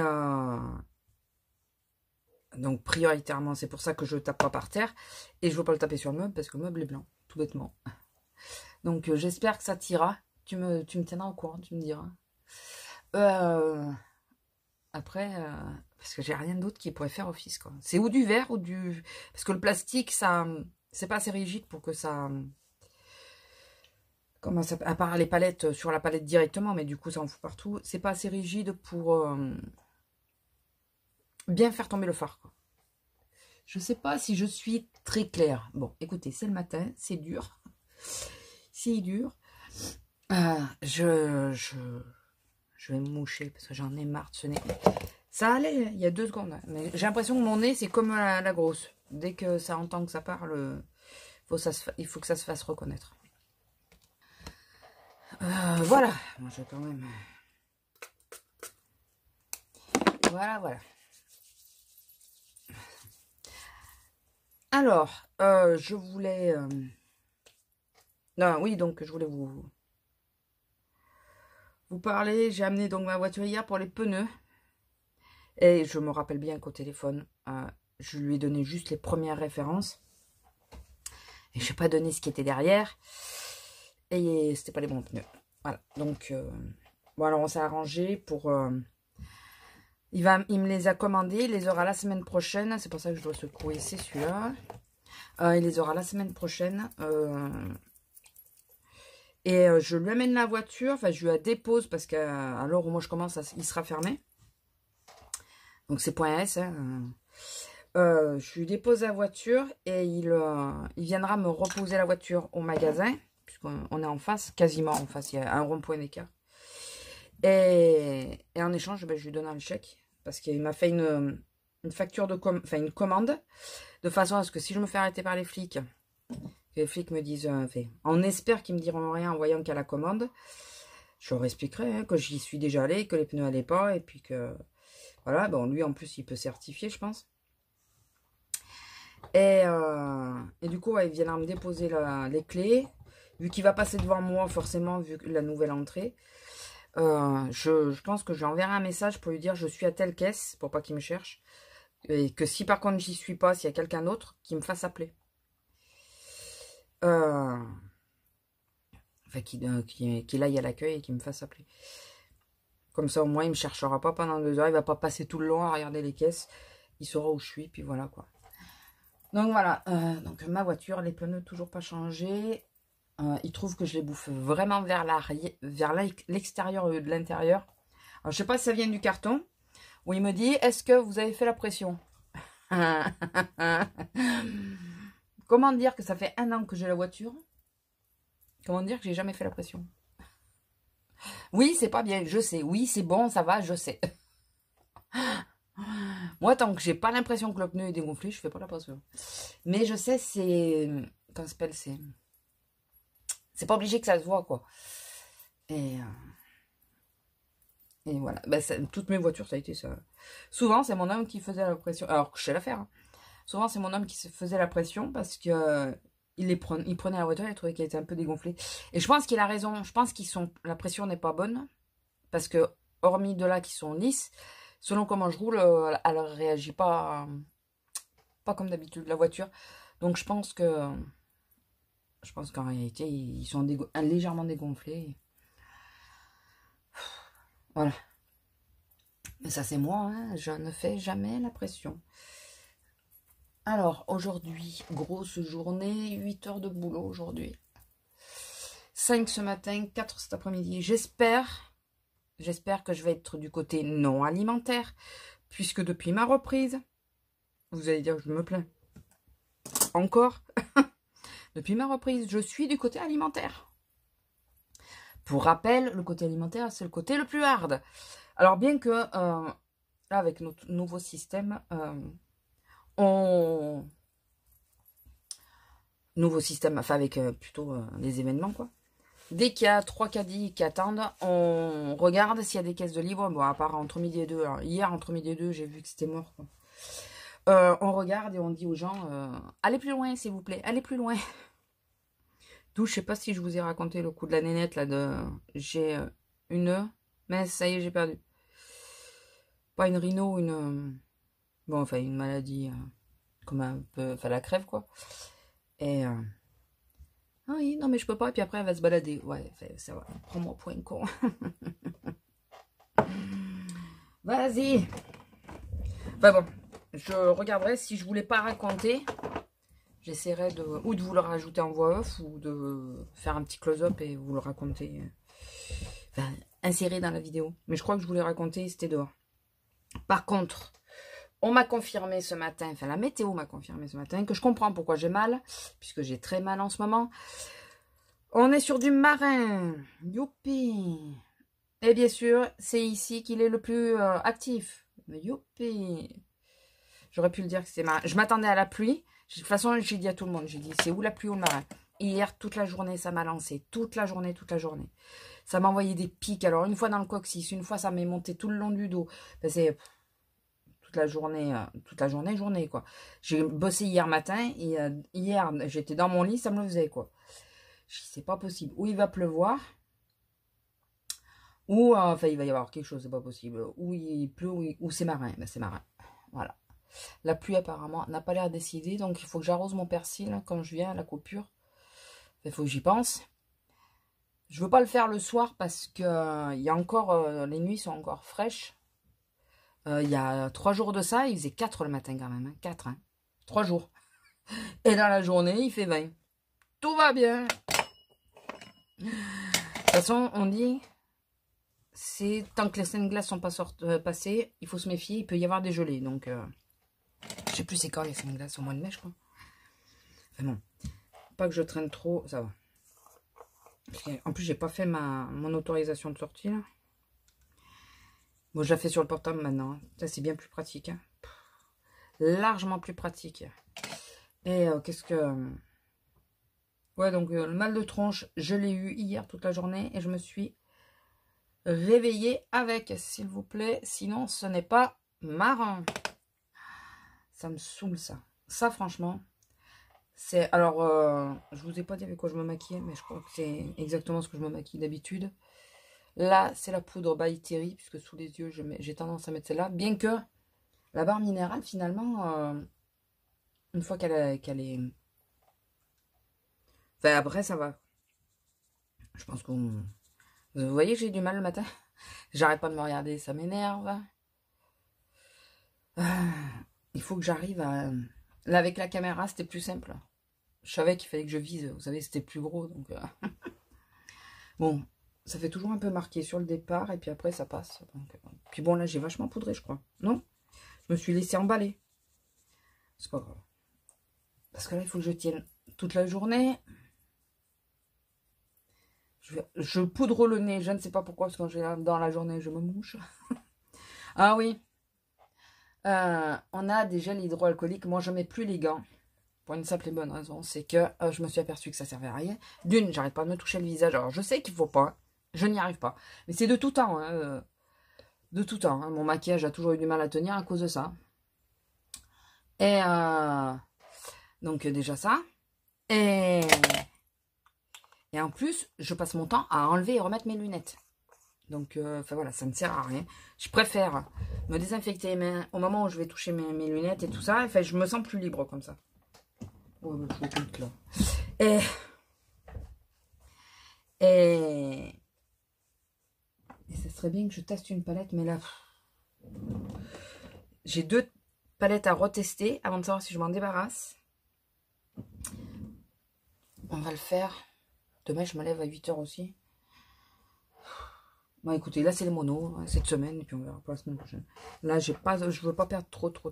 donc, prioritairement, c'est pour ça que je tape pas par terre. Et je veux pas le taper sur le meuble parce que le meuble est blanc. Tout bêtement. Donc, j'espère que ça t'ira. Tu me tiendras au courant, tu me diras. Après, parce que j'ai rien d'autre qui pourrait faire office, quoi. C'est ou du verre ou du... Parce que le plastique, ça... C'est pas assez rigide pour que ça... Comment ça... À part les palettes, sur la palette directement, mais du coup, ça en fout partout. C'est pas assez rigide pour bien faire tomber le fard, quoi. Je sais pas si je suis très claire. Bon, écoutez, c'est le matin, c'est dur. C'est dur. Je vais me moucher parce que j'en ai marre de ce nez. Ça allait il y a 2 secondes. Mais j'ai l'impression que mon nez, c'est comme la grosse. Dès que ça entend que ça parle, il faut que ça se fasse reconnaître. Voilà. Moi, je vais quand même... Voilà. Alors, je voulais... Non, oui, donc je voulais vous parler. J'ai amené donc ma voiture hier pour les pneus. Et je me rappelle bien qu'au téléphone, je lui ai donné juste les premières références. Et je n'ai pas donné ce qui était derrière. Et c'était pas les bons pneus. Voilà, donc... bon, alors on s'est arrangé pour... il me les a commandés, il les aura la semaine prochaine. C'est pour ça que je dois secouer, c'est celui-là. Il les aura la semaine prochaine. Et je lui amène la voiture. Enfin, je lui la dépose parce qu'à l'heure où moi je commence, il sera fermé. Donc c'est point S. Hein. Je lui dépose la voiture et il viendra me reposer la voiture au magasin. Puisqu'on est en face, quasiment en face. Il y a un rond-point d'écart. Et en échange, je lui donne un chèque. Parce qu'il m'a fait une facture une commande. De façon à ce que si je me fais arrêter par les flics, que les flics me disent... on espère qu'ils me diront rien en voyant qu'il y a la commande. Je leur expliquerai hein, que j'y suis déjà allé, que les pneus n'allaient pas. Et puis que... Voilà, bon, lui en plus, il peut certifier, je pense. Et du coup, ouais, il viendra me déposer les clés. Vu qu'il va passer devant moi, forcément, vu la nouvelle entrée. Je pense que je lui enverrai un message pour lui dire je suis à telle caisse, pour pas qu'il me cherche. Et que si par contre j'y suis pas, s'il y a quelqu'un d'autre, qu'il me fasse appeler. Enfin, qu'il aille à l'accueil et qu'il me fasse appeler. Comme ça, au moins, il me cherchera pas pendant 2 heures. Il va pas passer tout le long à regarder les caisses. Il saura où je suis, puis voilà, quoi. Donc, voilà. Donc, ma voiture, les pneus toujours pas changés. Il trouve que je les bouffe vraiment vers l'extérieur de l'intérieur. Alors, je sais pas si ça vient du carton. Où il me dit, est-ce que vous avez fait la pression? Comment dire que ça fait 1 an que j'ai la voiture? Comment dire que j'ai jamais fait la pression? Oui, c'est pas bien, je sais. Oui, c'est bon, ça va, je sais. Moi, tant que j'ai pas l'impression que le pneu est dégonflé, je fais pas la pression. Mais je sais, c'est... Comment ça s'appelle? C'est pas obligé que ça se voit, quoi. Et voilà. Ben, toutes mes voitures, ça a été ça. Souvent, c'est mon homme qui faisait la pression. Alors que je sais la faire. Hein. Souvent, c'est mon homme qui se faisait la pression parce que il prenait la voiture et il trouvait qu'elle était un peu dégonflée. Et je pense qu'il a raison. Je pense la pression n'est pas bonne. Parce que, hormis de là qui sont lisses, selon comment je roule, elle ne réagit pas, pas comme d'habitude, la voiture. Donc, je pense qu'en réalité, ils sont légèrement dégonflés. Voilà. Mais ça, c'est moi, hein. Je ne fais jamais la pression. Alors, aujourd'hui, grosse journée, 8 heures de boulot aujourd'hui. 5 ce matin, 4 cet après-midi. J'espère que je vais être du côté non alimentaire, puisque depuis ma reprise, vous allez dire, je me plains. Encore, depuis ma reprise, je suis du côté alimentaire. Pour rappel, le côté alimentaire, c'est le côté le plus hard. Alors, bien que, là, avec notre nouveau système, nouveau système, enfin, avec plutôt les événements, quoi. Dès qu'il y a 3 caddies qui attendent, on regarde s'il y a des caisses de libre. Bon, à part entre midi et 2. Alors, hier, entre midi et 2, j'ai vu que c'était mort, quoi. On regarde et on dit aux gens, allez plus loin, s'il vous plaît, allez plus loin. D'où, je sais pas si je vous ai raconté le coup de la nénette, là, j'ai mais ça y est, j'ai perdu. Pas une rhino, bon, enfin, une maladie, comme un peu, enfin, la crève, quoi. Et, ah oui, non, mais je peux pas, et puis après, elle va se balader. Ouais, ça va, prends-moi pour une con. Vas-y. Enfin bon, je regarderai si je voulais pas raconter. J'essaierai ou de vous le rajouter en voix off ou de faire un petit close-up et vous le raconter. Enfin, insérer dans la vidéo. Mais je crois que je voulais raconter, c'était dehors. Par contre, on m'a confirmé ce matin, enfin la météo m'a confirmé ce matin, que je comprends pourquoi j'ai mal, puisque j'ai très mal en ce moment. On est sur du marin. Youpi. Et bien sûr, c'est ici qu'il est le plus actif. Youpi. J'aurais pu le dire que c'est marin. Je m'attendais à la pluie. De toute façon, j'ai dit à tout le monde, j'ai dit, c'est où la pluie ou le marin? Hier, toute la journée, ça m'a lancé. Toute la journée, toute la journée. Ça m'a envoyé des pics. Alors, une fois dans le coccyx, une fois, ça m'est monté tout le long du dos. Ben, c'est toute la journée, quoi. J'ai bossé hier matin, et hier, j'étais dans mon lit, ça me le faisait, quoi. Je dis, c'est pas possible. Ou il va pleuvoir, ou, enfin, il va y avoir quelque chose, c'est pas possible. Ou il pleut, ou c'est marin. Ben, c'est marin. Voilà. La pluie, apparemment, n'a pas l'air décidée, donc il faut que j'arrose mon persil, hein, quand je viens à la coupure. Il faut que j'y pense. Je veux pas le faire le soir, parce que il y a encore, les nuits sont encore fraîches. Il y a 3 jours de ça, il faisait 4 le matin quand même. Hein, 4, hein. 3 jours. Et dans la journée, il fait 20. Tout va bien. De toute façon, on dit, c'est tant que les scènes glaces sont pas passées, il faut se méfier, il peut y avoir des gelées. Donc, je sais plus c'est quand les scènes glaces, au mois de mai, je crois. Enfin bon, pas que je traîne trop, ça va. En plus, j'ai pas fait mon autorisation de sortie, là. Bon, je la fais sur le portable maintenant. Ça, c'est bien plus pratique. Hein. Largement plus pratique. Et qu'est-ce que... Ouais, donc le mal de tronche, je l'ai eu hier toute la journée. Et je me suis réveillée avec, s'il vous plaît. Sinon, ce n'est pas marrant. Ça me saoule, ça. Ça, franchement, c'est... Alors, je vous ai pas dit avec quoi je me maquillais. Mais je crois que c'est exactement ce que je me maquille d'habitude. Là, c'est la poudre by Terry, puisque sous les yeux, j'ai tendance à mettre celle-là. Bien que la barre minérale, finalement, une fois qu'elle est... Enfin, après, ça va. Je pense qu'on... Vous voyez que j'ai du mal le matin. J'arrête pas de me regarder, ça m'énerve. Il faut que j'arrive à... Là, avec la caméra, c'était plus simple. Je savais qu'il fallait que je vise. Vous savez, c'était plus gros, donc... Bon... Ça fait toujours un peu marqué sur le départ, et puis après, ça passe. Donc, puis bon, là, j'ai vachement poudré, je crois. Non? Je me suis laissé emballer. C'est pas grave. Parce que là, il faut que je tienne toute la journée. Je poudre le nez. Je ne sais pas pourquoi, parce que quand j'ai dans la journée, je me mouche. Ah oui. On a des gels hydroalcooliques. Moi, je mets plus les gants. Pour une simple et bonne raison. C'est que je me suis aperçue que ça servait à rien. D'une, j'arrête pas de me toucher le visage. Alors, je sais qu'il faut pas. Je n'y arrive pas. Mais c'est de tout temps. Hein, de tout temps. Hein. Mon maquillage a toujours eu du mal à tenir à cause de ça. Et donc, déjà ça. Et en plus, je passe mon temps à enlever et remettre mes lunettes. Donc, enfin voilà, ça ne sert à rien. Je préfère me désinfecter les mains au moment où je vais toucher mes lunettes et tout ça. Enfin, je me sens plus libre comme ça. Oh, le chouette là. Et, et ça serait bien que je teste une palette, mais là, j'ai 2 palettes à retester avant de savoir si je m'en débarrasse. On va le faire. Demain, je me lève à 8 h aussi. Bon, écoutez, là, c'est les monos, hein, cette semaine, et puis on verra pour la semaine prochaine. Là, je veux pas perdre trop de temps.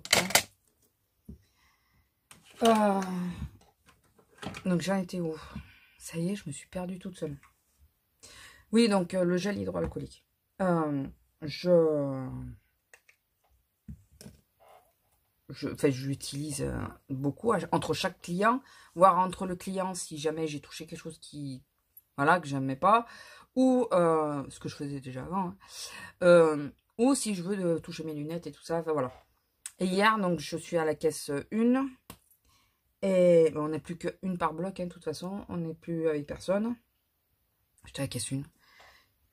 Donc, j'en étais où? Ça y est, je me suis perdue toute seule. Oui, donc, le gel hydroalcoolique. Je l'utilise beaucoup entre chaque client, voire entre le client si jamais j'ai touché quelque chose qui, voilà, que j'aimais pas, ou ce que je faisais déjà avant, hein, ou si je veux toucher mes lunettes et tout ça, enfin voilà. Et hier, donc, je suis à la caisse 1, et bon, on n'est plus qu'une par bloc, hein, de toute façon, on n'est plus avec personne. J'étais à la caisse 1.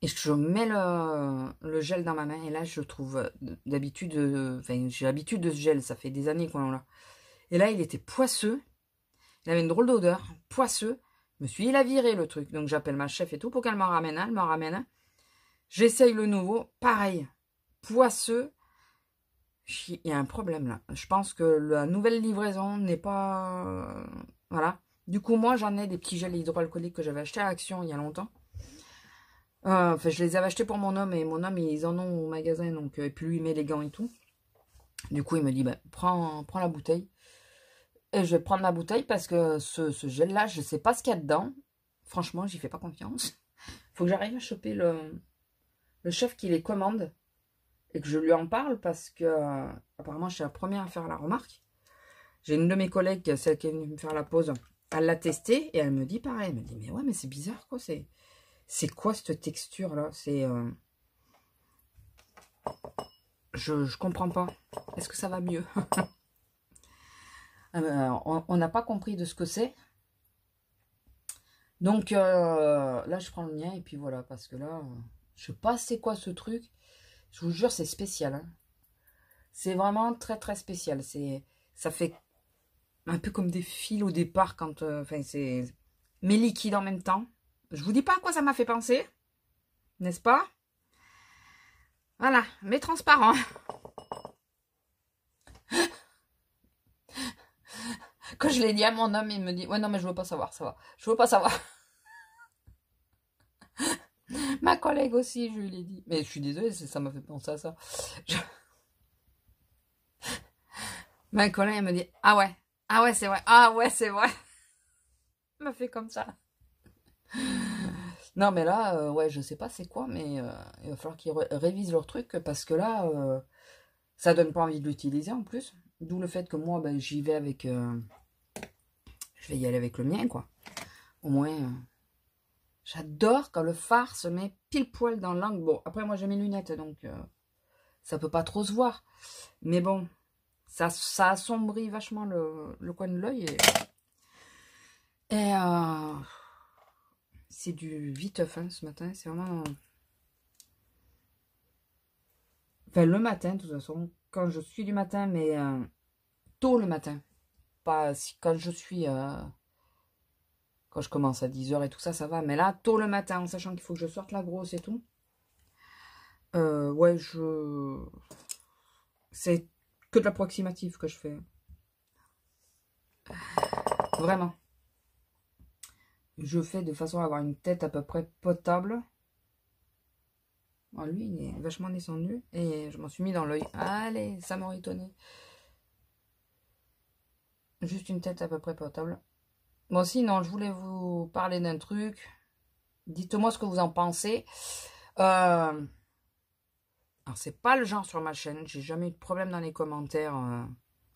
Et je mets le gel dans ma main. Et là, je trouve d'habitude... Enfin, j'ai l'habitude de ce gel. Ça fait des années qu'on l'a. Et là, il était poisseux. Il avait une drôle d'odeur. Poisseux. Je me suis dit, il a viré le truc. Donc, j'appelle ma chef et tout pour qu'elle m'en ramène un. Elle m'en ramène un. J'essaye le nouveau. Pareil. Poisseux. Il y a un problème là. Je pense que la nouvelle livraison n'est pas... voilà. Du coup, moi, j'en ai des petits gels hydroalcooliques que j'avais achetés à Action il y a longtemps. Enfin, je les avais achetés pour mon homme et mon homme, ils en ont au magasin, donc et puis lui, il met les gants et tout. Du coup, il me dit, bah, prends la bouteille. Et je vais prendre la bouteille parce que ce gel-là, je sais pas ce qu'il y a dedans. Franchement, j'y fais pas confiance. Faut que j'arrive à choper le chef qui les commande et que je lui en parle parce que apparemment, je suis la première à faire la remarque. J'ai une de mes collègues, celle qui est venue me faire la pause, elle l'a testé et elle me dit pareil. Elle me dit, mais ouais, mais c'est bizarre, quoi, c'est quoi cette texture là? C'est je comprends pas. Est-ce que ça va mieux? On n'a pas compris de ce que c'est. Donc là je prends le mien et puis voilà, parce que là je sais pas c'est quoi ce truc. Je vous jure, c'est spécial, hein. C'est vraiment très très spécial. Ça fait un peu comme des fils au départ quand enfin c'est mais liquide en même temps. Je vous dis pas à quoi ça m'a fait penser, n'est-ce pas? Voilà, mais transparent. Quand je l'ai dit à mon homme, il me dit, ouais, non, mais je veux pas savoir, ça va. Je veux pas savoir. Ma collègue aussi, je lui ai dit. Mais je suis désolée, ça m'a fait penser à ça. Ma collègue, elle me dit, ah ouais, c'est vrai, ah ouais, c'est vrai. Elle m'a fait comme ça. Non, mais là, ouais, je sais pas c'est quoi, mais il va falloir qu'ils révisent leur truc parce que là, ça donne pas envie de l'utiliser en plus. D'où le fait que moi, ben, j'y vais avec... je vais y aller avec le mien, quoi. Au moins... j'adore quand le phare se met pile poil dans l'angle. Bon, après, moi, j'ai mes lunettes, donc ça peut pas trop se voir. Mais bon, ça assombrit vachement le coin de l'œil. Et c'est du viteuf, hein, ce matin. C'est vraiment... Enfin, le matin, de toute façon. Quand je suis du matin, mais tôt le matin. Pas quand je suis... quand je commence à 10 h et tout ça, ça va. Mais là, tôt le matin, en sachant qu'il faut que je sorte la grosse et tout. Ouais, c'est que de l'approximatif que je fais. Vraiment. Je fais de façon à avoir une tête à peu près potable. Bon, lui, il est vachement descendu. Et je m'en suis mis dans l'œil. Allez, ça m'aurait étonné. Juste une tête à peu près potable. Bon, sinon, je voulais vous parler d'un truc. Dites-moi ce que vous en pensez. Alors, c'est pas le genre sur ma chaîne. J'ai jamais eu de problème dans les commentaires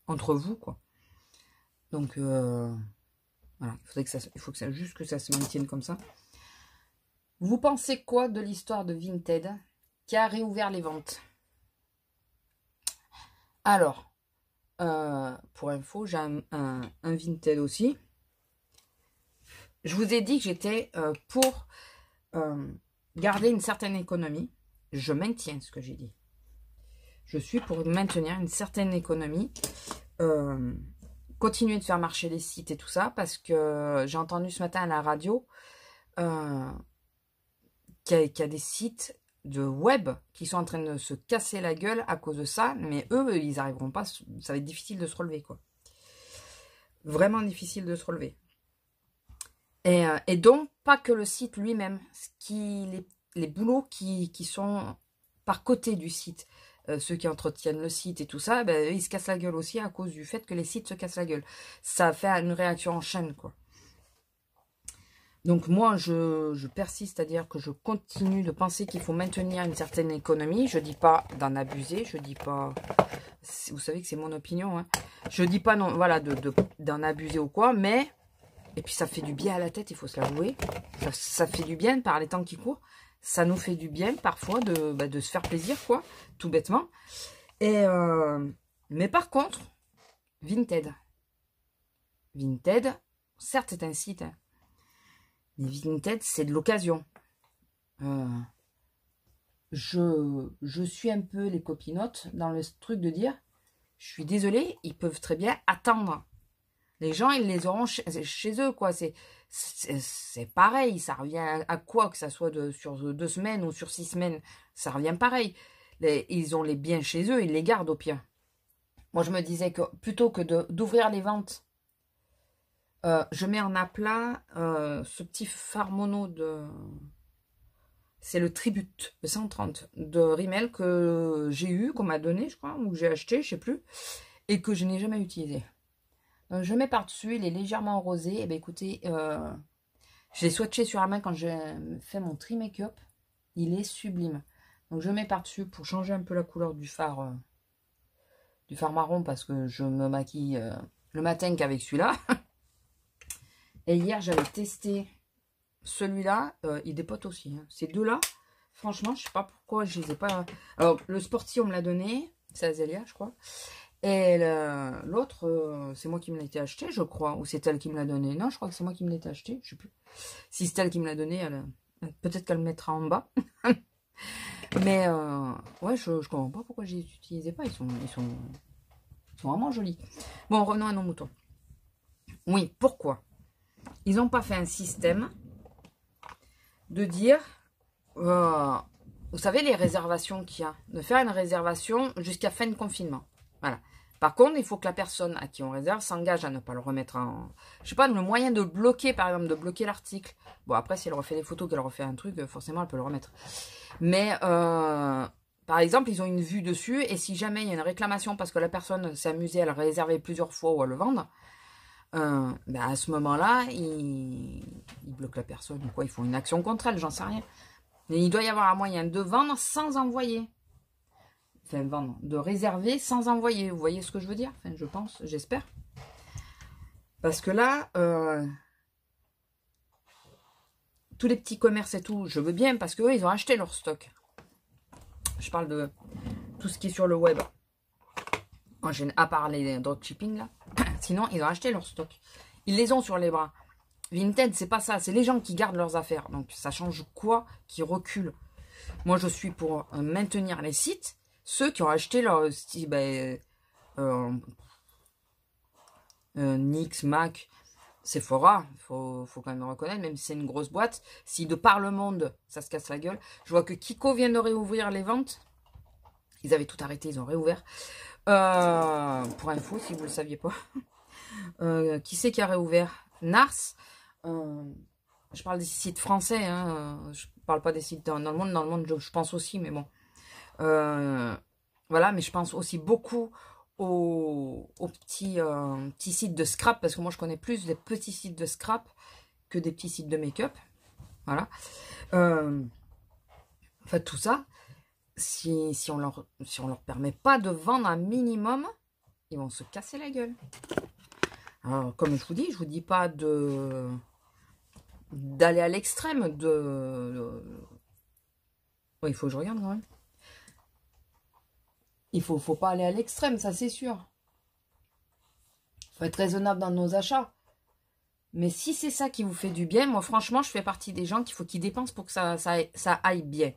entre vous, quoi. Donc, voilà. Il faut juste que ça se maintienne comme ça. Vous pensez quoi de l'histoire de Vinted qui a réouvert les ventes? Alors, pour info, j'ai un Vinted aussi. Je vous ai dit que j'étais pour garder une certaine économie. Je maintiens ce que j'ai dit. Je suis pour maintenir une certaine économie. Continuer de faire marcher les sites et tout ça. Parce que j'ai entendu ce matin à la radio qu'il y a des sites de web qui sont en train de se casser la gueule à cause de ça. Mais eux, ils n'arriveront pas. Ça va être difficile de se relever, quoi. Vraiment difficile de se relever. Et donc, pas que le site lui-même, les boulots qui sont par côté du site, ceux qui entretiennent le site et tout ça, ben, ils se cassent la gueule aussi à cause du fait que les sites se cassent la gueule. Ça fait une réaction en chaîne, quoi. Donc moi, je persiste à dire que je continue de penser qu'il faut maintenir une certaine économie. Je dis pas d'en abuser, je dis pas... Vous savez que c'est mon opinion, hein. Je dis pas, non, voilà, d'en abuser ou quoi, mais... Et puis ça fait du bien à la tête, il faut se l'avouer. Ça fait du bien par les temps qui courent. Ça nous fait du bien parfois de se faire plaisir, quoi, tout bêtement. Mais par contre, Vinted, certes c'est un site, hein, mais Vinted c'est de l'occasion. Je suis un peu les copinotes dans le truc de dire, je suis désolée, ils peuvent très bien attendre. Les gens, ils les auront chez eux, quoi. C'est pareil. Ça revient à quoi que ça soit sur 2 semaines ou sur 6 semaines. Ça revient pareil. Ils ont les biens chez eux, ils les gardent au pire. Moi, je me disais que plutôt que d'ouvrir les ventes, je mets en aplat ce petit phare mono de... C'est le Tribute, le 130 de Rimmel que j'ai eu, qu'on m'a donné, je crois, ou que j'ai acheté, je sais plus, et que je n'ai jamais utilisé. Je mets par-dessus, il est légèrement rosé. Et bien écoutez, je l'ai swatché sur la main quand j'ai fait mon tri make-up. Il est sublime. Donc je mets par-dessus pour changer un peu la couleur du phare marron parce que je me maquille le matin qu'avec celui-là. Et hier j'avais testé celui-là, il dépote aussi. Hein. Ces deux-là, franchement, je sais pas pourquoi je les ai pas... Alors le Sporty on me l'a donné, c'est Azélia je crois. Et l'autre, c'est moi qui me l'ai acheté, je crois. Ou c'est elle qui me l'a donné. Non, je crois que c'est moi qui me l'ai acheté. Je sais plus. Si c'est elle qui me l'a donné, peut-être qu'elle le mettra en bas. Mais, ouais, je comprends pas pourquoi je les utilisais pas. Ils sont vraiment jolis. Bon, revenons à nos moutons. Oui, pourquoi ils n'ont pas fait un système de dire... vous savez, les réservations qu'il y a. De faire une réservation jusqu'à fin de confinement. Voilà. Par contre, il faut que la personne à qui on réserve s'engage à ne pas le remettre en... Je sais pas, le moyen de bloquer, par exemple, de bloquer l'article. Bon, après, si elle refait des photos, qu'elle refait un truc, forcément, elle peut le remettre. Mais, par exemple, ils ont une vue dessus, et si jamais il y a une réclamation parce que la personne s'est amusée à le réserver plusieurs fois ou à le vendre, ben à ce moment-là, ils bloquent la personne. Quoi, ils font une action contre elle, j'en sais rien. Mais il doit y avoir un moyen de vendre sans envoyer. Enfin, vendre, de réserver sans envoyer. Vous voyez ce que je veux dire? Enfin, je pense, j'espère. Parce que là, tous les petits commerces et tout, je veux bien, parce qu'eux, ils ont acheté leur stock. Je parle de tout ce qui est sur le web. À part les dropshipping, là. Sinon, ils ont acheté leur stock. Ils les ont sur les bras. Vinted, c'est pas ça. C'est les gens qui gardent leurs affaires. Donc, ça change quoi? Qui reculent. Moi, je suis pour maintenir les sites. Ceux qui ont acheté leur Nix, Mac, Sephora, faut quand même le reconnaître, même si c'est une grosse boîte, si de par le monde, ça se casse la gueule. Je vois que Kiko vient de réouvrir les ventes. Ils avaient tout arrêté, ils ont réouvert. Pour info, si vous ne le saviez pas. Qui c'est qui a réouvert? Nars. Je parle des sites français, hein, je parle pas des sites dans le monde. Dans le monde, je pense aussi, mais bon. Voilà, mais je pense aussi beaucoup aux petits sites de scrap, parce que moi je connais plus des petits sites de scrap que des petits sites de make-up. Voilà. Enfin, tout ça. si on leur permet pas de vendre un minimum, ils vont se casser la gueule. Alors, comme je vous dis pas d'aller à l'extrême ouais, il faut que je regarde quand même. Il faut pas aller à l'extrême, ça c'est sûr. Il faut être raisonnable dans nos achats. Mais si c'est ça qui vous fait du bien, moi franchement, je fais partie des gens qu'il faut qu'ils dépensent pour que ça aille bien.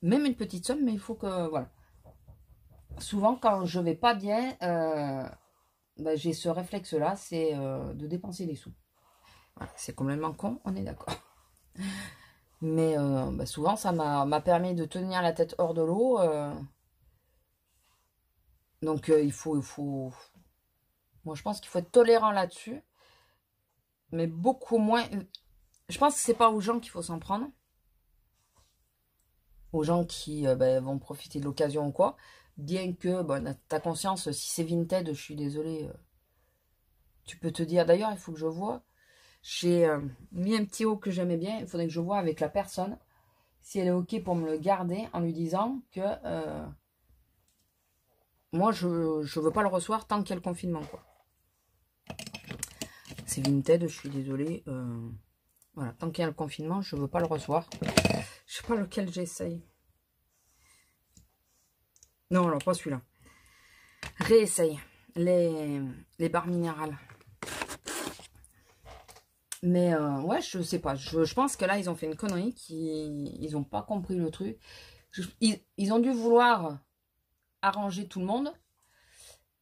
Même une petite somme, mais il faut que... Voilà. Souvent, quand je vais pas bien, ben, j'ai ce réflexe-là, c'est de dépenser des sous. Voilà, c'est complètement con, on est d'accord. Mais ben, souvent, ça m'a permis de tenir la tête hors de l'eau. Donc, il faut... Moi, je pense qu'il faut être tolérant là-dessus. Mais beaucoup moins... Je pense que c'est pas aux gens qu'il faut s'en prendre. Aux gens qui ben, vont profiter de l'occasion ou quoi. Bien que, bon, ta conscience, si c'est vintage, je suis désolée. Tu peux te dire, d'ailleurs, il faut que je vois. J'ai mis un petit haut que j'aimais bien. Il faudrait que je vois avec la personne si elle est OK pour me le garder en lui disant que moi, je ne veux pas le recevoir tant qu'il y a le confinement, quoi. C'est vintage, je suis désolée. Voilà, tant qu'il y a le confinement, je ne veux pas le recevoir. Je sais pas lequel j'essaye. Non, alors pas celui-là. Réessaye. Les barres minérales. Mais ouais, je sais pas. Je pense que là, ils ont fait une connerie. Ils n'ont pas compris le truc. Ils ont dû vouloir arranger tout le monde.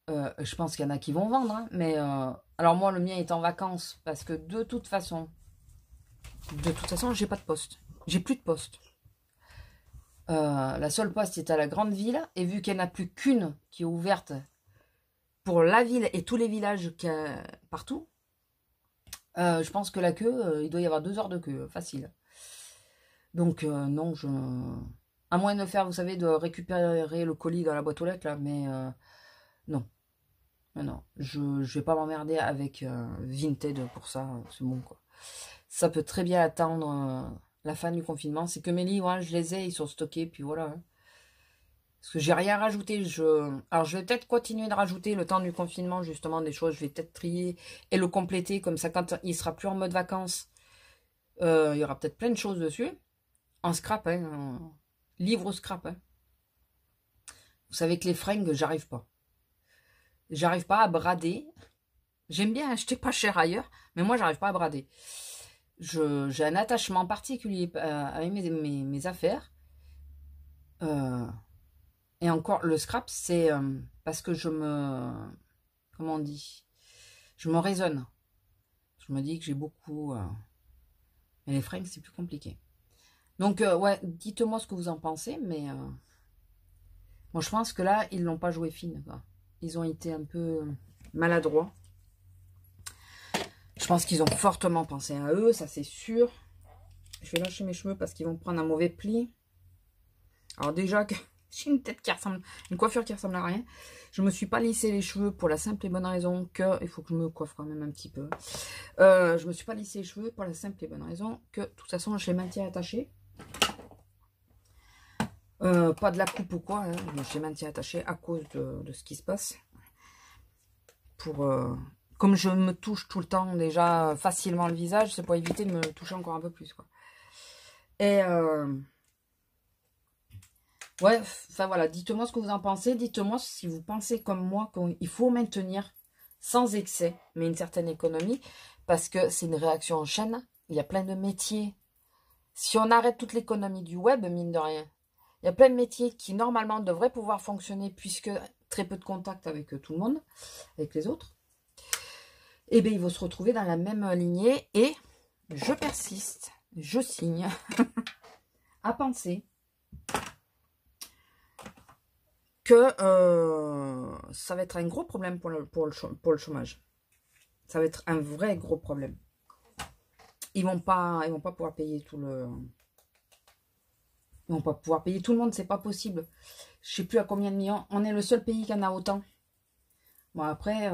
Je pense qu'il y en a qui vont vendre. Hein, mais alors moi, le mien est en vacances. Parce que de toute façon, j'ai pas de poste. J'ai plus de poste. La seule poste est à la grande ville. Et vu qu'il n'y en a plus qu'une qui est ouverte pour la ville et tous les villages partout, je pense que la queue, il doit y avoir 2 heures de queue, facile. Donc non, à moins de faire, vous savez, de récupérer le colis dans la boîte aux lettres, là, mais non. Non, je vais pas m'emmerder avec Vinted pour ça, c'est bon, quoi. Ça peut très bien attendre la fin du confinement. C'est que mes livres, hein, je les ai, ils sont stockés, puis voilà. Hein. Parce que j'ai rien rajouté. Alors, je vais peut-être continuer de rajouter le temps du confinement, justement, des choses. Je vais peut-être trier et le compléter. Comme ça, quand il sera plus en mode vacances, il y aura peut-être plein de choses dessus. En scrap, hein, en livre scrap. Hein. Vous savez que les fringues, j'arrive pas. J'arrive pas à brader. J'aime bien acheter pas cher ailleurs, mais moi, j'arrive pas à brader. J'ai un attachement particulier avec mes affaires. Et encore, le scrap, c'est parce que comment on dit, je me raisonne. Je me dis que j'ai beaucoup, mais les fringues, c'est plus compliqué. Donc, ouais, dites-moi ce que vous en pensez, mais moi, je pense que là, ils l'ont pas joué fine, quoi. Ils ont été un peu maladroits. Je pense qu'ils ont fortement pensé à eux, ça c'est sûr. Je vais lâcher mes cheveux parce qu'ils vont prendre un mauvais pli. Alors déjà que j'ai une tête qui ressemble, une coiffure qui ressemble à rien. Je me suis pas lissé les cheveux pour la simple et bonne raison que, il faut que je me coiffe quand même un petit peu. Je me suis pas lissé les cheveux pour la simple et bonne raison que, de toute façon, je les maintiens attachés. Pas de la coupe ou quoi, hein, je les maintiens attachés à cause de ce qui se passe. Comme je me touche tout le temps déjà facilement le visage, c'est pour éviter de me toucher encore un peu plus, quoi. Et ouais, enfin voilà, dites-moi ce que vous en pensez. Dites-moi si vous pensez comme moi qu'il faut maintenir sans excès, mais une certaine économie, parce que c'est une réaction en chaîne. Il y a plein de métiers. Si on arrête toute l'économie du web, mine de rien, il y a plein de métiers qui normalement devraient pouvoir fonctionner puisque très peu de contact avec tout le monde, avec les autres. Et bien, ils vont se retrouver dans la même lignée et je persiste, je signe à penser que ça va être un gros problème pour le chômage. Ça va être un vrai gros problème. Ils vont pas pouvoir payer tout le... Ils vont pas pouvoir payer tout le monde, c'est pas possible. Je sais plus à combien de millions. On est le seul pays qui en a autant. Bon, après,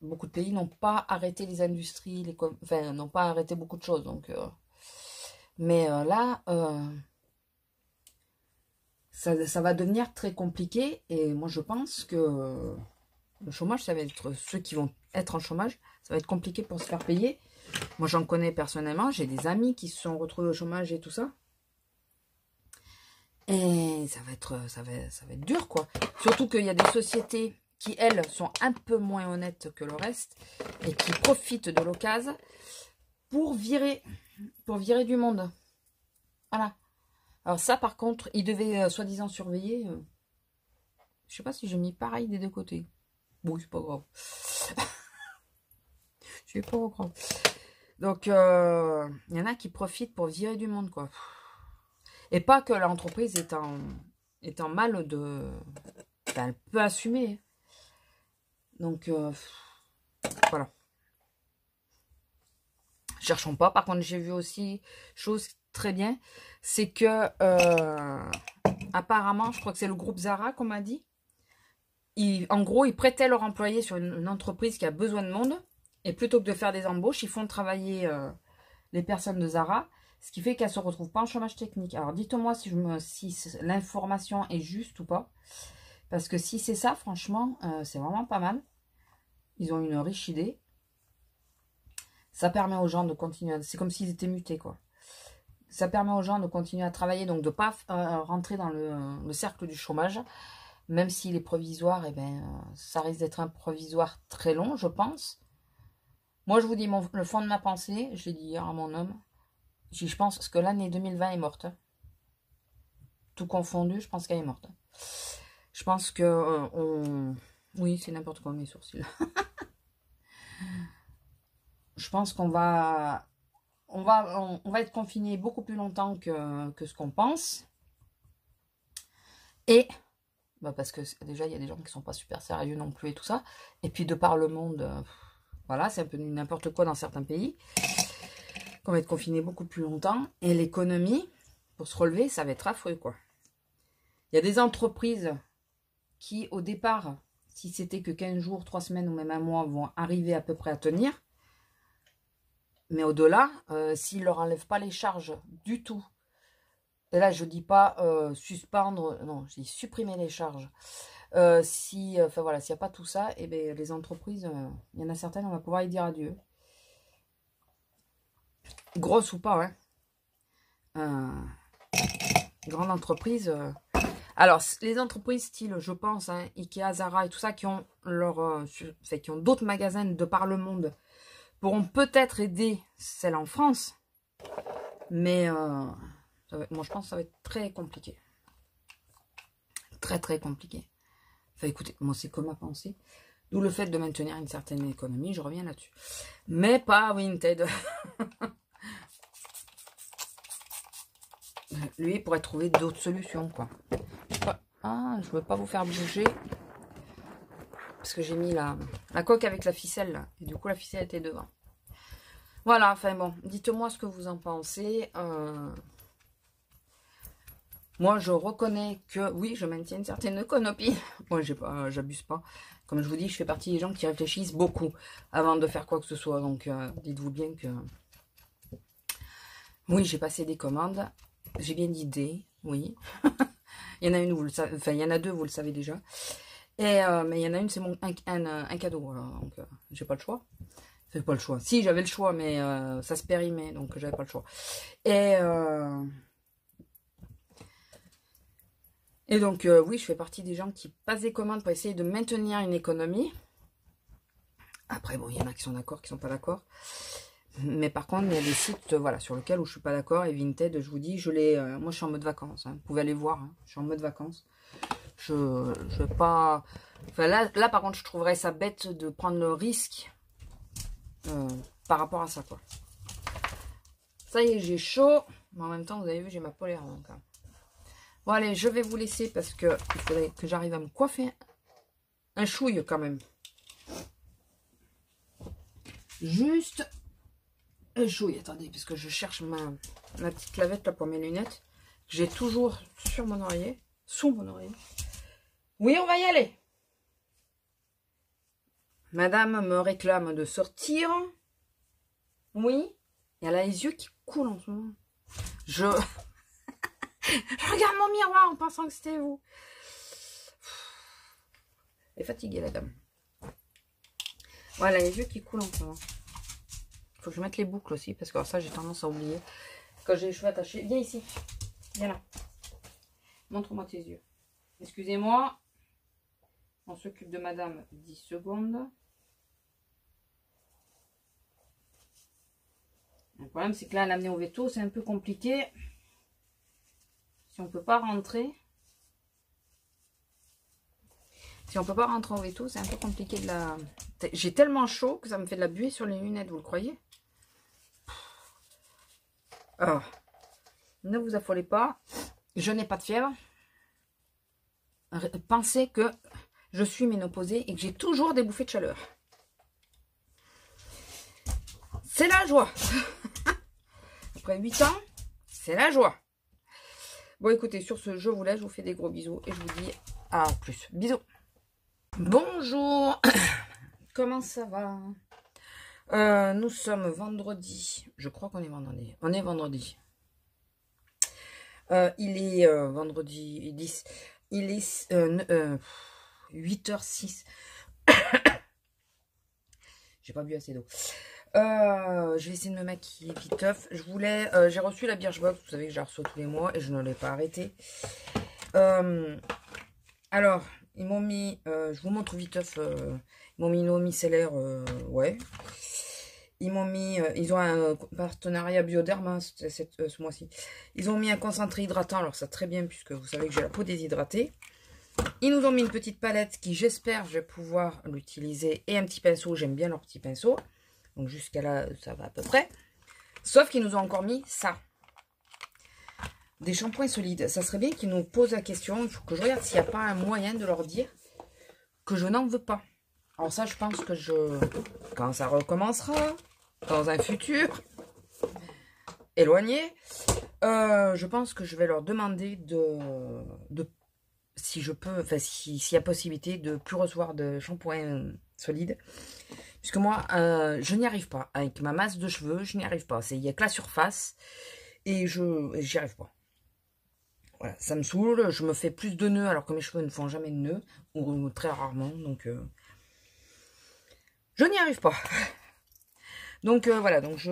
beaucoup de pays n'ont pas arrêté les industries, enfin, n'ont pas arrêté beaucoup de choses. Donc, mais là... ça va devenir très compliqué. Et moi, je pense que le chômage, ça va être ceux qui vont être en chômage, ça va être compliqué pour se faire payer. Moi, j'en connais personnellement. J'ai des amis qui se sont retrouvés au chômage et tout ça. Et ça va être dur, quoi. Surtout qu'il y a des sociétés qui, elles, sont un peu moins honnêtes que le reste et qui profitent de l'occasion pour virer du monde. Voilà. Alors ça, par contre, ils devaient soi-disant surveiller. Je sais pas si j'ai mis pareil des deux côtés. Bon, c'est pas grave. C'est pas grave. Donc, il y en a qui profitent pour virer du monde, quoi. Et pas que l'entreprise est en mal de... Ben, elle peut assumer. Donc, voilà. Cherchons pas. Par contre, j'ai vu aussi, chose très bien, c'est que, apparemment, je crois que c'est le groupe Zara, qu'on m'a dit. En gros, ils prêtaient leurs employés sur une entreprise qui a besoin de monde. Et plutôt que de faire des embauches, ils font travailler les personnes de Zara. Ce qui fait qu'elles ne se retrouvent pas en chômage technique. Alors, dites-moi si l'information est juste ou pas. Parce que si c'est ça, franchement, c'est vraiment pas mal. Ils ont une riche idée. Ça permet aux gens de continuer. C'est comme s'ils étaient mutés, quoi. Ça permet aux gens de continuer à travailler, donc de ne pas rentrer dans le cercle du chômage. Même s'il est provisoire, eh ben, ça risque d'être un provisoire très long, je pense. Moi, je vous dis le fond de ma pensée. Je l'ai dit hier à mon homme. Je pense que l'année 2020 est morte. Tout confondu, je pense qu'elle est morte. Je pense que... Oui, c'est n'importe quoi, mes sourcils. Je pense qu'on va... On va être confiné beaucoup plus longtemps que ce qu'on pense. Et... Bah parce que déjà, il y a des gens qui sont pas super sérieux non plus et tout ça. Et puis, de par le monde... voilà, c'est un peu n'importe quoi dans certains pays. Qu'on va être confiné beaucoup plus longtemps. Et l'économie, pour se relever, ça va être affreux, quoi. Il y a des entreprises qui, au départ, si c'était que 15 jours, 3 semaines ou même un mois, vont arriver à peu près à tenir. Mais au-delà, s'ils ne leur enlèvent pas les charges du tout, et là, je ne dis pas suspendre, non, je dis supprimer les charges. Enfin voilà, s'il n'y a pas tout ça, eh bien, les entreprises, il y en a certaines, on va pouvoir y dire adieu. Grosse ou pas, hein. Grande entreprise. Alors, les entreprises style, je pense, hein, Ikea, Zara et tout ça, qui ont qui ont d'autres magasins de par le monde, pourront peut-être aider celles en France. Mais moi, je pense que ça va être très compliqué. Très, très compliqué. Enfin, écoutez, moi, c'est comme ma pensée. D'où le fait de maintenir une certaine économie, je reviens là-dessus. Mais pas Vinted. Lui, il pourrait trouver d'autres solutions, quoi. Ah, je ne veux pas vous faire bouger. Parce que j'ai mis la coque avec la ficelle, là. Et du coup, la ficelle était devant. Voilà, enfin bon. Dites-moi ce que vous en pensez. Moi, je reconnais que, oui, je maintiens une certaine économie. Moi, j'abuse pas. Comme je vous dis, je fais partie des gens qui réfléchissent beaucoup avant de faire quoi que ce soit. Donc, dites-vous bien que... Oui, j'ai passé des commandes. J'ai bien d'idées, oui. Il y en a une, vous le savez, enfin, il y en a deux, vous le savez déjà. Et, mais il y en a une, c'est un cadeau. Alors, donc, j'ai pas le choix. J'ai pas le choix. Si, j'avais le choix, mais ça se périmait, donc j'avais pas le choix. Et donc, oui, je fais partie des gens qui passent des commandes pour essayer de maintenir une économie. Après, bon, il y en a qui sont d'accord, qui sont pas d'accord. Mais par contre, il y a des sites voilà, sur lesquels où je suis pas d'accord. Et Vinted, je vous dis, moi, je suis en mode vacances. Hein. Vous pouvez aller voir, hein. Je suis en mode vacances. Je vais pas... Enfin, là, par contre, je trouverais ça bête de prendre le risque par rapport à ça, quoi. Ça y est, j'ai chaud. Mais en même temps, vous avez vu, j'ai ma polaire. Donc, hein. Bon, allez, je vais vous laisser parce que il faudrait que j'arrive à me coiffer un chouille, quand même. Juste... chouille, attendez, parce que je cherche ma petite clavette là pour mes lunettes. J'ai toujours sur mon oreiller. Sous mon oreiller. Oui, on va y aller. Madame me réclame de sortir. Oui. Et elle a les yeux qui coulent en ce moment. Je regarde mon miroir en pensant que c'était vous. Elle est fatiguée, la dame. Voilà, les yeux qui coulent en ce moment. Faut que je mette les boucles aussi, parce que ça, j'ai tendance à oublier. Quand j'ai les cheveux attachés. Viens ici. Viens là. Montre-moi tes yeux. Excusez-moi. On s'occupe de madame 10 secondes. Le problème, c'est que là, l'amener au veto, c'est un peu compliqué. Si on peut pas rentrer. Si on peut pas rentrer au veto, c'est un peu compliqué de la... J'ai tellement chaud que ça me fait de la buée sur les lunettes, vous le croyez? Oh. Ne vous affolez pas. Je n'ai pas de fièvre. Pensez que je suis ménopausée et que j'ai toujours des bouffées de chaleur. C'est la joie. Après 8 ans, c'est la joie. Bon, écoutez, sur ce, je vous laisse. Je vous fais des gros bisous et je vous dis à plus. Bisous. Bonjour. Comment ça va? Nous sommes vendredi. Je crois qu'on est vendredi. On est vendredi. Il est vendredi 10. Il est 8h06. J'ai pas bu assez d'eau. Je vais essayer de me maquiller viteuf. J'ai reçu la Birchbox. Vous savez que je la reçois tous les mois et je ne l'ai pas arrêté. Alors, ils m'ont mis, je vous montre viteuf. Ils m'ont mis une eau micellaire, ouais. Ils m'ont mis, ils ont un partenariat Bioderma ce mois-ci. Ils ont mis un concentré hydratant. Alors ça très bien puisque vous savez que j'ai la peau déshydratée. Ils nous ont mis une petite palette qui, j'espère, je vais pouvoir l'utiliser. Et un petit pinceau. J'aime bien leur petit pinceau. Donc jusqu'à là, ça va à peu près. Sauf qu'ils nous ont encore mis ça. Des shampoings solides. Ça serait bien qu'ils nous posent la question. Il faut que je regarde s'il n'y a pas un moyen de leur dire que je n'en veux pas. Alors ça, je pense que quand ça recommencera, dans un futur éloigné, je pense que je vais leur demander si je peux, enfin, s'il y a possibilité de plus recevoir de shampoing solide. Puisque moi, je n'y arrive pas. Avec ma masse de cheveux, je n'y arrive pas. Il n'y a que la surface. Et j'y arrive pas. Voilà, ça me saoule. Je me fais plus de nœuds alors que mes cheveux ne font jamais de nœuds. Ou très rarement. Donc, je n'y arrive pas. Donc, voilà. Donc, je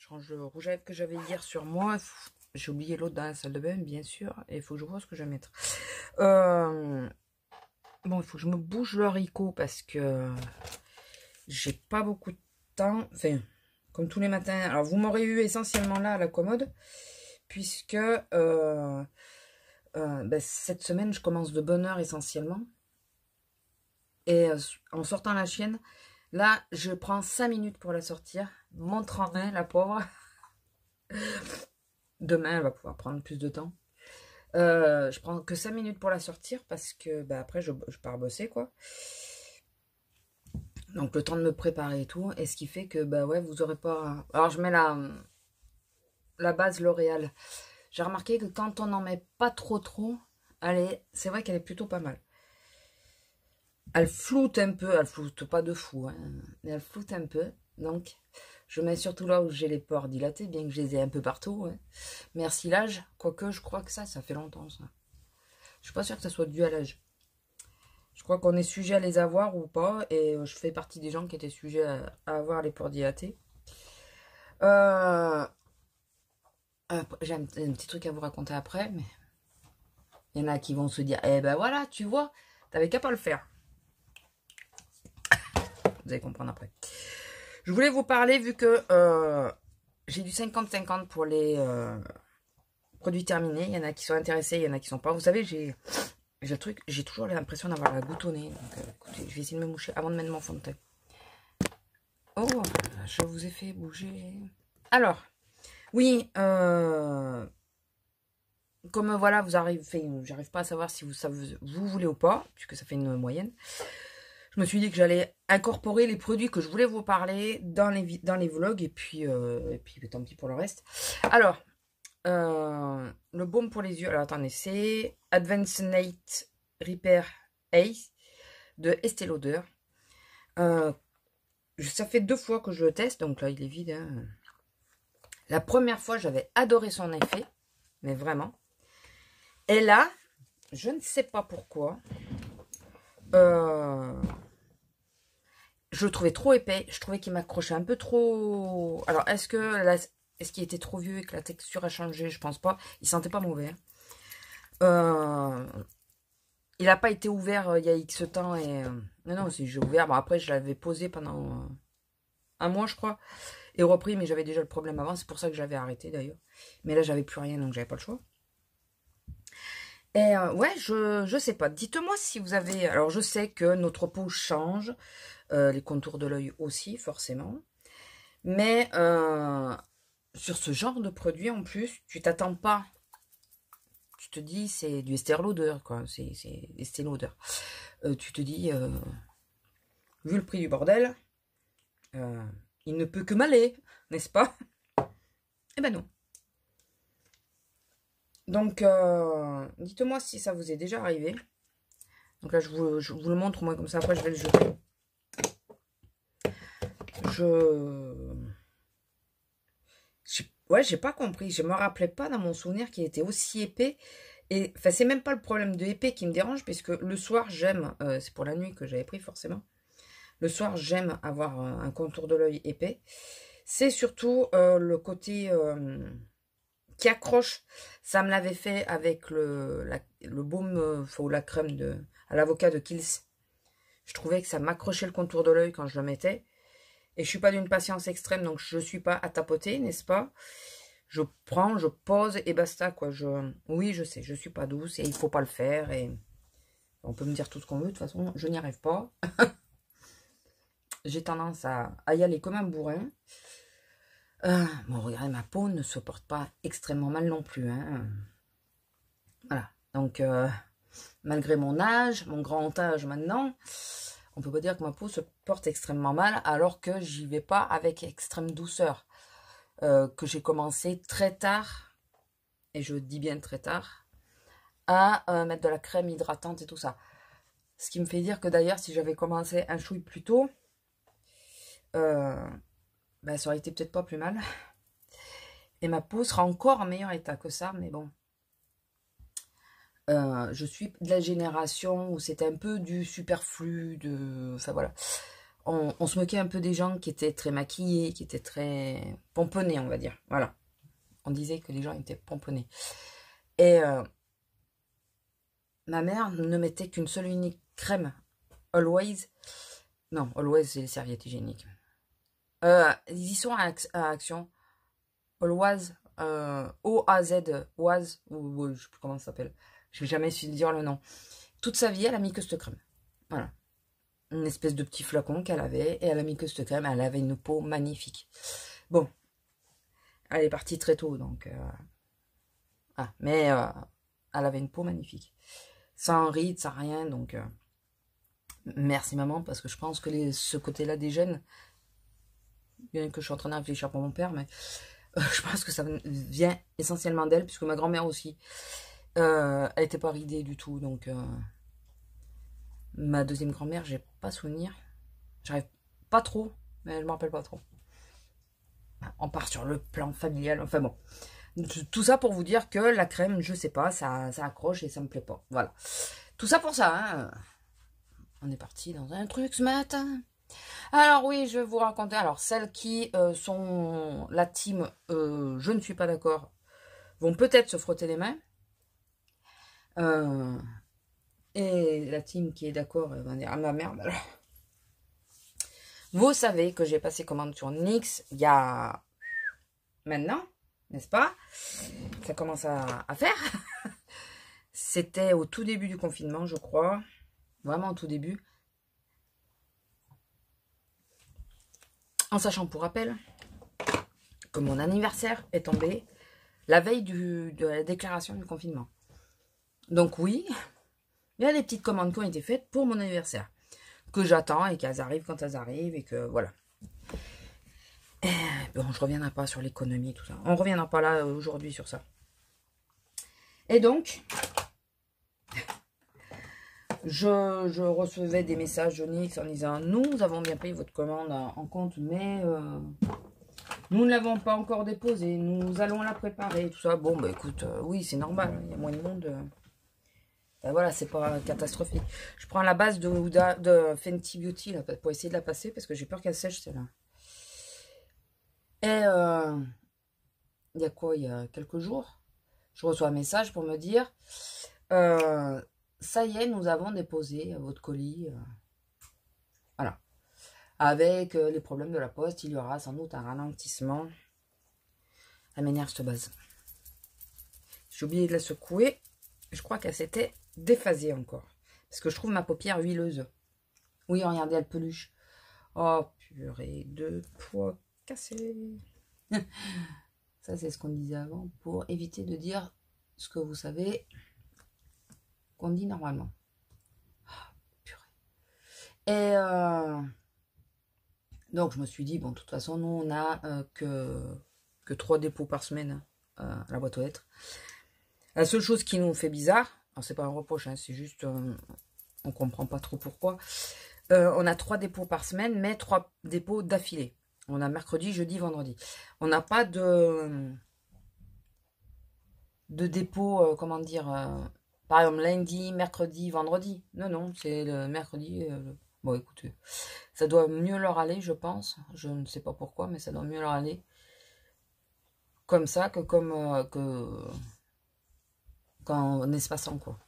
range le rouge à lèvres que j'avais hier sur moi. J'ai oublié l'autre dans la salle de bain, bien sûr. Et il faut que je vois ce que je vais mettre. Bon, il faut que je me bouge le haricot parce que j'ai pas beaucoup de temps. Enfin, comme tous les matins. Alors, vous m'aurez eu essentiellement là à la commode. Puisque cette semaine, je commence de bonne heure essentiellement. Et en sortant la chienne, là, je prends 5 minutes pour la sortir. Montre en main, la pauvre. Demain, elle va pouvoir prendre plus de temps. Je prends que 5 minutes pour la sortir parce que après, je pars bosser, quoi. Donc, le temps de me préparer et tout. Et ce qui fait que, ouais, vous aurez pas... Alors, je mets la base L'Oréal. J'ai remarqué que quand on n'en met pas trop, c'est vrai qu'elle est plutôt pas mal. Elle floute un peu, elle floute pas de fou, hein, mais elle floute un peu. Donc, je mets surtout là où j'ai les pores dilatés, bien que je les ai un peu partout. Hein. Merci l'âge, quoique je crois que ça fait longtemps, ça. Je suis pas sûre que ça soit dû à l'âge. Je crois qu'on est sujet à les avoir ou pas, et je fais partie des gens qui étaient sujets à avoir les pores dilatés. J'ai un petit truc à vous raconter après, mais il y en a qui vont se dire, eh ben voilà, tu vois, t'avais qu'à pas le faire. Vous allez comprendre après. Je voulais vous parler, vu que j'ai du 50-50 pour les produits terminés. Il y en a qui sont intéressés, il y en a qui sont pas. Vous savez, j'ai toujours l'impression d'avoir la goutte au nez. Donc, écoutez, je vais essayer de me moucher avant de mettre mon fond de teint. Oh, je vous ai fait bouger. Alors, oui, comme voilà, j'arrive pas à savoir si vous voulez ou pas, puisque ça fait une moyenne. Je me suis dit que j'allais incorporer les produits que je voulais vous parler dans les vlogs, et puis tant pis pour le reste. Alors, le baume pour les yeux, alors attendez, c'est Advanced Night Repair Ace de Estée Lauder. Ça fait 2 fois que je le teste, donc là il est vide, hein. La première fois, j'avais adoré son effet, mais vraiment. Et là, je ne sais pas pourquoi, je le trouvais trop épais. Je trouvais qu'il m'accrochait un peu trop. Alors, est-ce qu'il était trop vieux et que la texture a changé? Je pense pas. Il sentait pas mauvais. Il n'a pas été ouvert il y a X temps. Non, si j'ai ouvert. Bon, après, je l'avais posé pendant un mois, je crois. Et repris, mais j'avais déjà le problème avant. C'est pour ça que j'avais arrêté, d'ailleurs. Mais là, j'avais plus rien, donc j'avais pas le choix. Et ouais, je sais pas. Dites-moi si vous avez... Alors, je sais que notre peau change. Les contours de l'œil aussi, forcément. Mais sur ce genre de produit, en plus, tu t'attends pas. Tu te dis, c'est du Estée Lauder, quoi. C'est Estée Lauder. Tu te dis, vu le prix du bordel, il ne peut que m'aller, n'est-ce pas? Eh ben non. Donc, dites-moi si ça vous est déjà arrivé. Donc là, je vous le montre, moi, comme ça, après, je vais le jeter. Ouais, j'ai pas compris. Je me rappelais pas dans mon souvenir qu'il était aussi épais. Et enfin, c'est même pas le problème de épais qui me dérange, puisque le soir, j'aime, c'est pour la nuit que j'avais pris forcément. Le soir, j'aime avoir un contour de l'œil épais. C'est surtout le côté qui accroche. Ça me l'avait fait avec le baume ou la crème à l'avocat de Kiehl's. Je trouvais que ça m'accrochait le contour de l'œil quand je le mettais. Et je suis pas d'une patience extrême, donc je suis pas à tapoter, n'est-ce pas? Je prends, je pose et basta, quoi. Oui, je sais, je suis pas douce et il faut pas le faire. Et on peut me dire tout ce qu'on veut, de toute façon, je n'y arrive pas. J'ai tendance à y aller comme un bourrin. Bon, regardez, ma peau ne se porte pas extrêmement mal non plus. Hein. Voilà, donc malgré mon âge, mon grand âge maintenant, on peut pas dire que ma peau se porte extrêmement mal, alors que j'y vais pas avec extrême douceur. Que j'ai commencé très tard, et je dis bien très tard, à mettre de la crème hydratante et tout ça. Ce qui me fait dire que d'ailleurs, si j'avais commencé un chouï plus tôt, ben, ça aurait été peut-être pas plus mal. Et ma peau sera encore en meilleur état que ça, mais bon. Je suis de la génération où c'était un peu du superflu, enfin voilà. On se moquait un peu des gens qui étaient très maquillés, qui étaient très pomponnés, on va dire. Voilà. On disait que les gens étaient pomponnés. Et ma mère ne mettait qu'une seule unique crème. Always. Non, Always, c'est les serviettes hygiéniques. Ils y sont à Action. Always. O-A-Z. Oise. Ou je sais plus comment ça s'appelle. Je n'ai jamais su dire le nom. Toute sa vie, elle a mis que cette crème. Voilà. Une espèce de petit flacon qu'elle avait. Et elle a mis que cette crème. Elle avait une peau magnifique. Bon. Elle est partie très tôt, donc... mais elle avait une peau magnifique. Sans rides, sans rien, donc... merci maman, parce que je pense que ce côté-là des gènes, bien que je suis en train de réfléchir pour mon père, mais je pense que ça vient essentiellement d'elle, puisque ma grand-mère aussi, elle n'était pas ridée du tout, donc... ma deuxième grand-mère, j'ai pas souvenir. J'arrive pas trop, mais je m'en rappelle pas trop. On part sur le plan familial, enfin bon. Tout ça pour vous dire que la crème, je sais pas, ça accroche et ça me plaît pas. Voilà. Tout ça pour ça, hein. On est parti dans un truc ce matin. Alors oui, je vais vous raconter. Alors, celles qui sont la team je ne suis pas d'accord vont peut-être se frotter les mains. Et la team qui est d'accord va dire, ah ma merde alors. Vous savez que j'ai passé commande sur NYX il y a maintenant, n'est-ce pas? Ça commence à faire. C'était au tout début du confinement, je crois. Vraiment au tout début. En sachant pour rappel que mon anniversaire est tombé la veille de la déclaration du confinement. Donc oui, il y a des petites commandes qui ont été faites pour mon anniversaire. Que j'attends et qu'elles arrivent quand elles arrivent et que voilà. Et, bon, je reviendrai pas sur l'économie, tout ça. On reviendra pas là aujourd'hui sur ça. Et donc, je recevais des messages de NYX en disant « Nous avons bien pris votre commande en compte, mais Nous ne l'avons pas encore déposée. Nous allons la préparer. Tout ça. Bon, bah écoute, oui, c'est normal. Il y a moins de monde. Ben voilà, c'est pas catastrophique. Je prends la base de Fenty Beauty là, pour essayer de la passer parce que j'ai peur qu'elle sèche celle-là. Et il y a quoi? Il y a quelques jours, je reçois un message pour me dire ça y est, nous avons déposé votre colis. Voilà. Avec les problèmes de la poste, il y aura sans doute un ralentissement. Elle m'énerve cette base. J'ai oublié de la secouer. Je crois qu'elle s'était déphasée encore. Parce que je trouve ma paupière huileuse. Oui, regardez, elle peluche. Oh, purée, 2 pois cassés. Ça, c'est ce qu'on disait avant. Pour éviter de dire ce que vous savez qu'on dit normalement. Oh, purée. Et donc, je me suis dit, bon, de toute façon, nous, on a que 3 dépôts par semaine à la boîte aux lettres. La seule chose qui nous fait bizarre, alors c'est pas un reproche, hein, c'est juste, on comprend pas trop pourquoi. On a 3 dépôts par semaine, mais 3 dépôts d'affilée. On a mercredi, jeudi, vendredi. On n'a pas de dépôt, comment dire, par exemple lundi, mercredi, vendredi. Non, non, c'est le mercredi. Bon, écoutez, ça doit mieux leur aller, je pense. Je ne sais pas pourquoi, mais ça doit mieux leur aller. Comme ça que comme qu'en espaçant, quoi.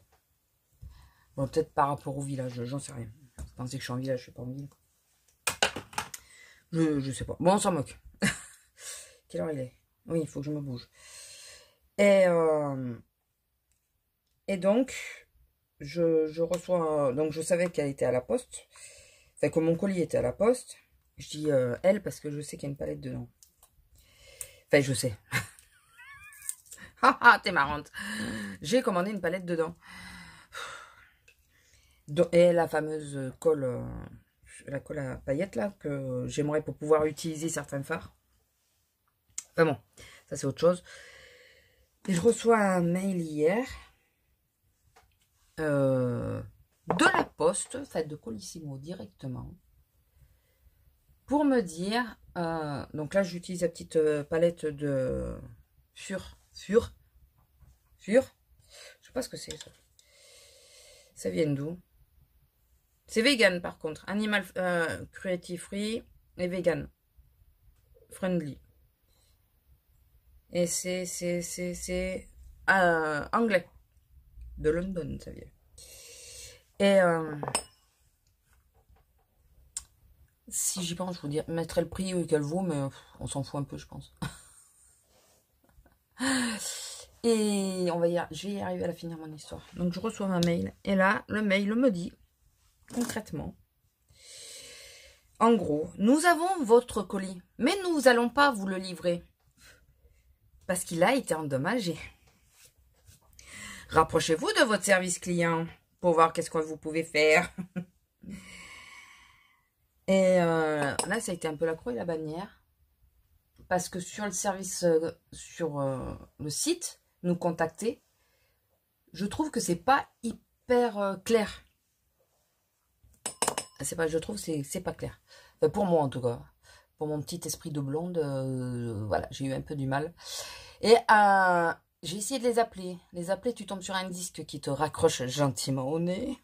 Bon, peut-être par rapport au village, j'en sais rien. Vous pensez que je suis en village, je suis pas en ville. Je sais pas. Bon, on s'en moque. Quelle heure il est? Oui, il faut que je me bouge. Et donc, je reçois... Donc, je savais qu'elle était à la poste. Enfin, que mon colis était à la poste. Je dis elle parce que je sais qu'il y a une palette dedans. Enfin, je sais. Haha, t'es marrante. J'ai commandé une palette dedans. Et la fameuse colle... la colle à paillettes, là, que j'aimerais pour pouvoir utiliser certains fards. Enfin bon, ça c'est autre chose. Et je reçois un mail hier de la poste, faite de Colissimo directement, pour me dire, donc là j'utilise la petite palette de Fur, je sais pas ce que c'est ça. Ça vient d'où? C'est vegan par contre, animal cruelty free et vegan friendly. Et c'est anglais. De London, ça vient. Et si j'y pense, je vous mettrai le prix qu'elle vaut, mais on s'en fout un peu, je pense. Et je vais y arriver à la finir mon histoire. Donc je reçois un mail. Et là, le mail me dit, concrètement, en gros, nous avons votre colis, mais nous n'allons pas vous le livrer. Parce qu'il a été endommagé. Rapprochez-vous de votre service client pour voir qu'est-ce que vous pouvez faire. Et là, ça a été un peu la croix et la bannière. Parce que sur le service, sur le site, nous contacter, je trouve que c'est pas hyper clair. C'est pas, je trouve que c'est pas clair. Enfin, pour moi, en tout cas. Pour mon petit esprit de blonde, voilà, j'ai eu un peu du mal. Et j'ai essayé de les appeler. Les appeler, tu tombes sur un disque qui te raccroche gentiment au nez.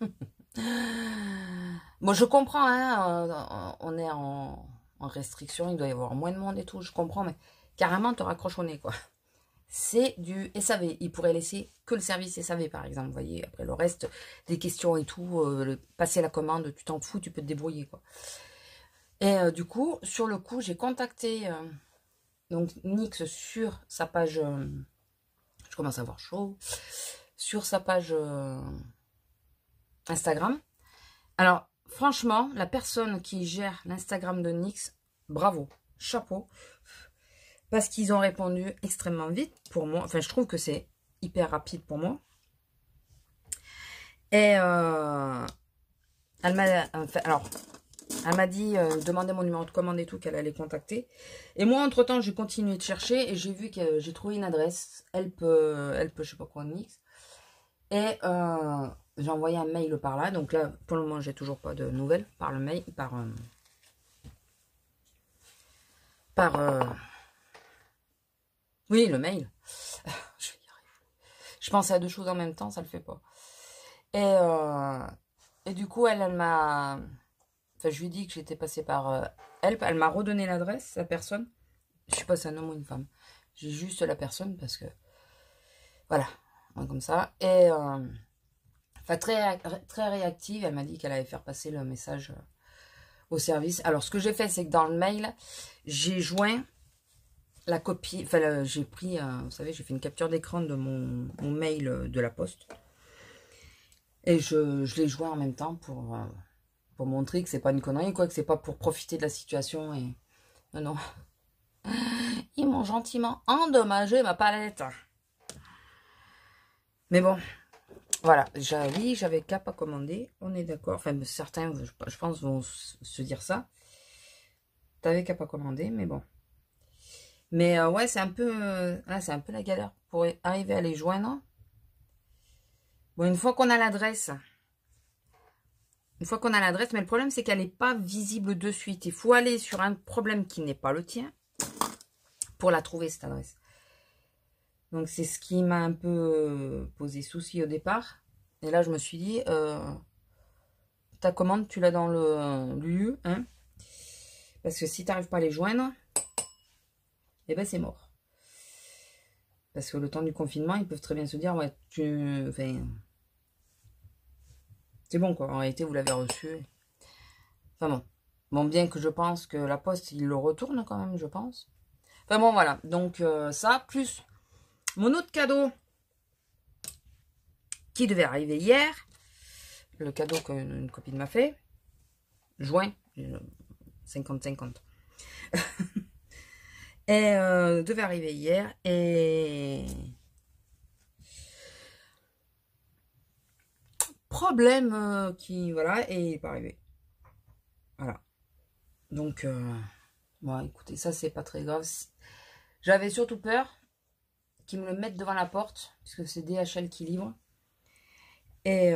Bon, je comprends, hein, on est en restriction, il doit y avoir moins de monde et tout, je comprends, mais carrément, te raccroche au nez, quoi. C'est du SAV. Il pourrait laisser que le service SAV, par exemple, vous voyez. Après, le reste, des questions et tout, passer la commande, tu t'en fous, tu peux te débrouiller, quoi. Et du coup, sur le coup, j'ai contacté donc Nix sur sa page... je commence à avoir chaud. Sur sa page Instagram. Alors, franchement, la personne qui gère l'Instagram de Nix, bravo, chapeau. Parce qu'ils ont répondu extrêmement vite pour moi. Enfin, je trouve que c'est hyper rapide pour moi. Et elle m'a... Enfin, alors... Elle m'a dit, demandez mon numéro de commande et tout, qu'elle allait contacter. Et moi, entre-temps, j'ai continué de chercher et j'ai vu que j'ai trouvé une adresse. Elle peut, je sais pas quoi, Nix. Et j'ai envoyé un mail par là. Donc là, pour le moment, j'ai toujours pas de nouvelles par le mail, par Oui, le mail. Je vais y arriver. Je pensais à deux choses en même temps, ça le fait pas. Et du coup, elle m'a... Enfin, je lui ai dit que j'étais passée par elle. Elle m'a redonné l'adresse, la personne. Je sais pas si c'est un homme ou une femme. J'ai juste la personne parce que... Voilà, comme ça. Enfin, très réactive. Elle m'a dit qu'elle allait faire passer le message au service. Alors, ce que j'ai fait, c'est que dans le mail, j'ai joint la copie... Enfin, j'ai pris... vous savez, j'ai fait une capture d'écran de mon mail de la poste. Et je l'ai joint en même temps pour montrer que c'est pas une connerie, quoi, que c'est pas pour profiter de la situation. Et non, non. Ils m'ont gentiment endommagé ma palette. Mais bon, voilà. Oui, j'avais qu'à pas commander. On est d'accord. Enfin, certains, je pense, vont se dire ça. T'avais qu'à pas commander, mais bon. Mais ouais, c'est un peu la galère pour arriver à les joindre. Bon, une fois qu'on a l'adresse... mais le problème, c'est qu'elle n'est pas visible de suite. Il faut aller sur un problème qui n'est pas le tien pour la trouver, cette adresse. Donc, c'est ce qui m'a un peu posé souci au départ. Et là, je me suis dit, ta commande, tu l'as dans le lieu, hein, parce que si tu n'arrives pas à les joindre, eh ben, c'est mort. Parce que le temps du confinement, ils peuvent très bien se dire, ouais, enfin, c'est bon, quoi. En réalité, vous l'avez reçu. Enfin bon. Bon, bien que je pense que la poste, il le retourne quand même, je pense. Enfin bon, voilà. Donc, ça, plus mon autre cadeau qui devait arriver hier. Le cadeau qu'une copine m'a fait. Joint. 50-50. Et devait arriver hier. Et... problème qui... Voilà. Et il n'est pas arrivé. Voilà. Donc... bon, écoutez, ça, c'est pas très grave. J'avais surtout peur qu'ils me le mettent devant la porte, puisque c'est DHL qui livre. Et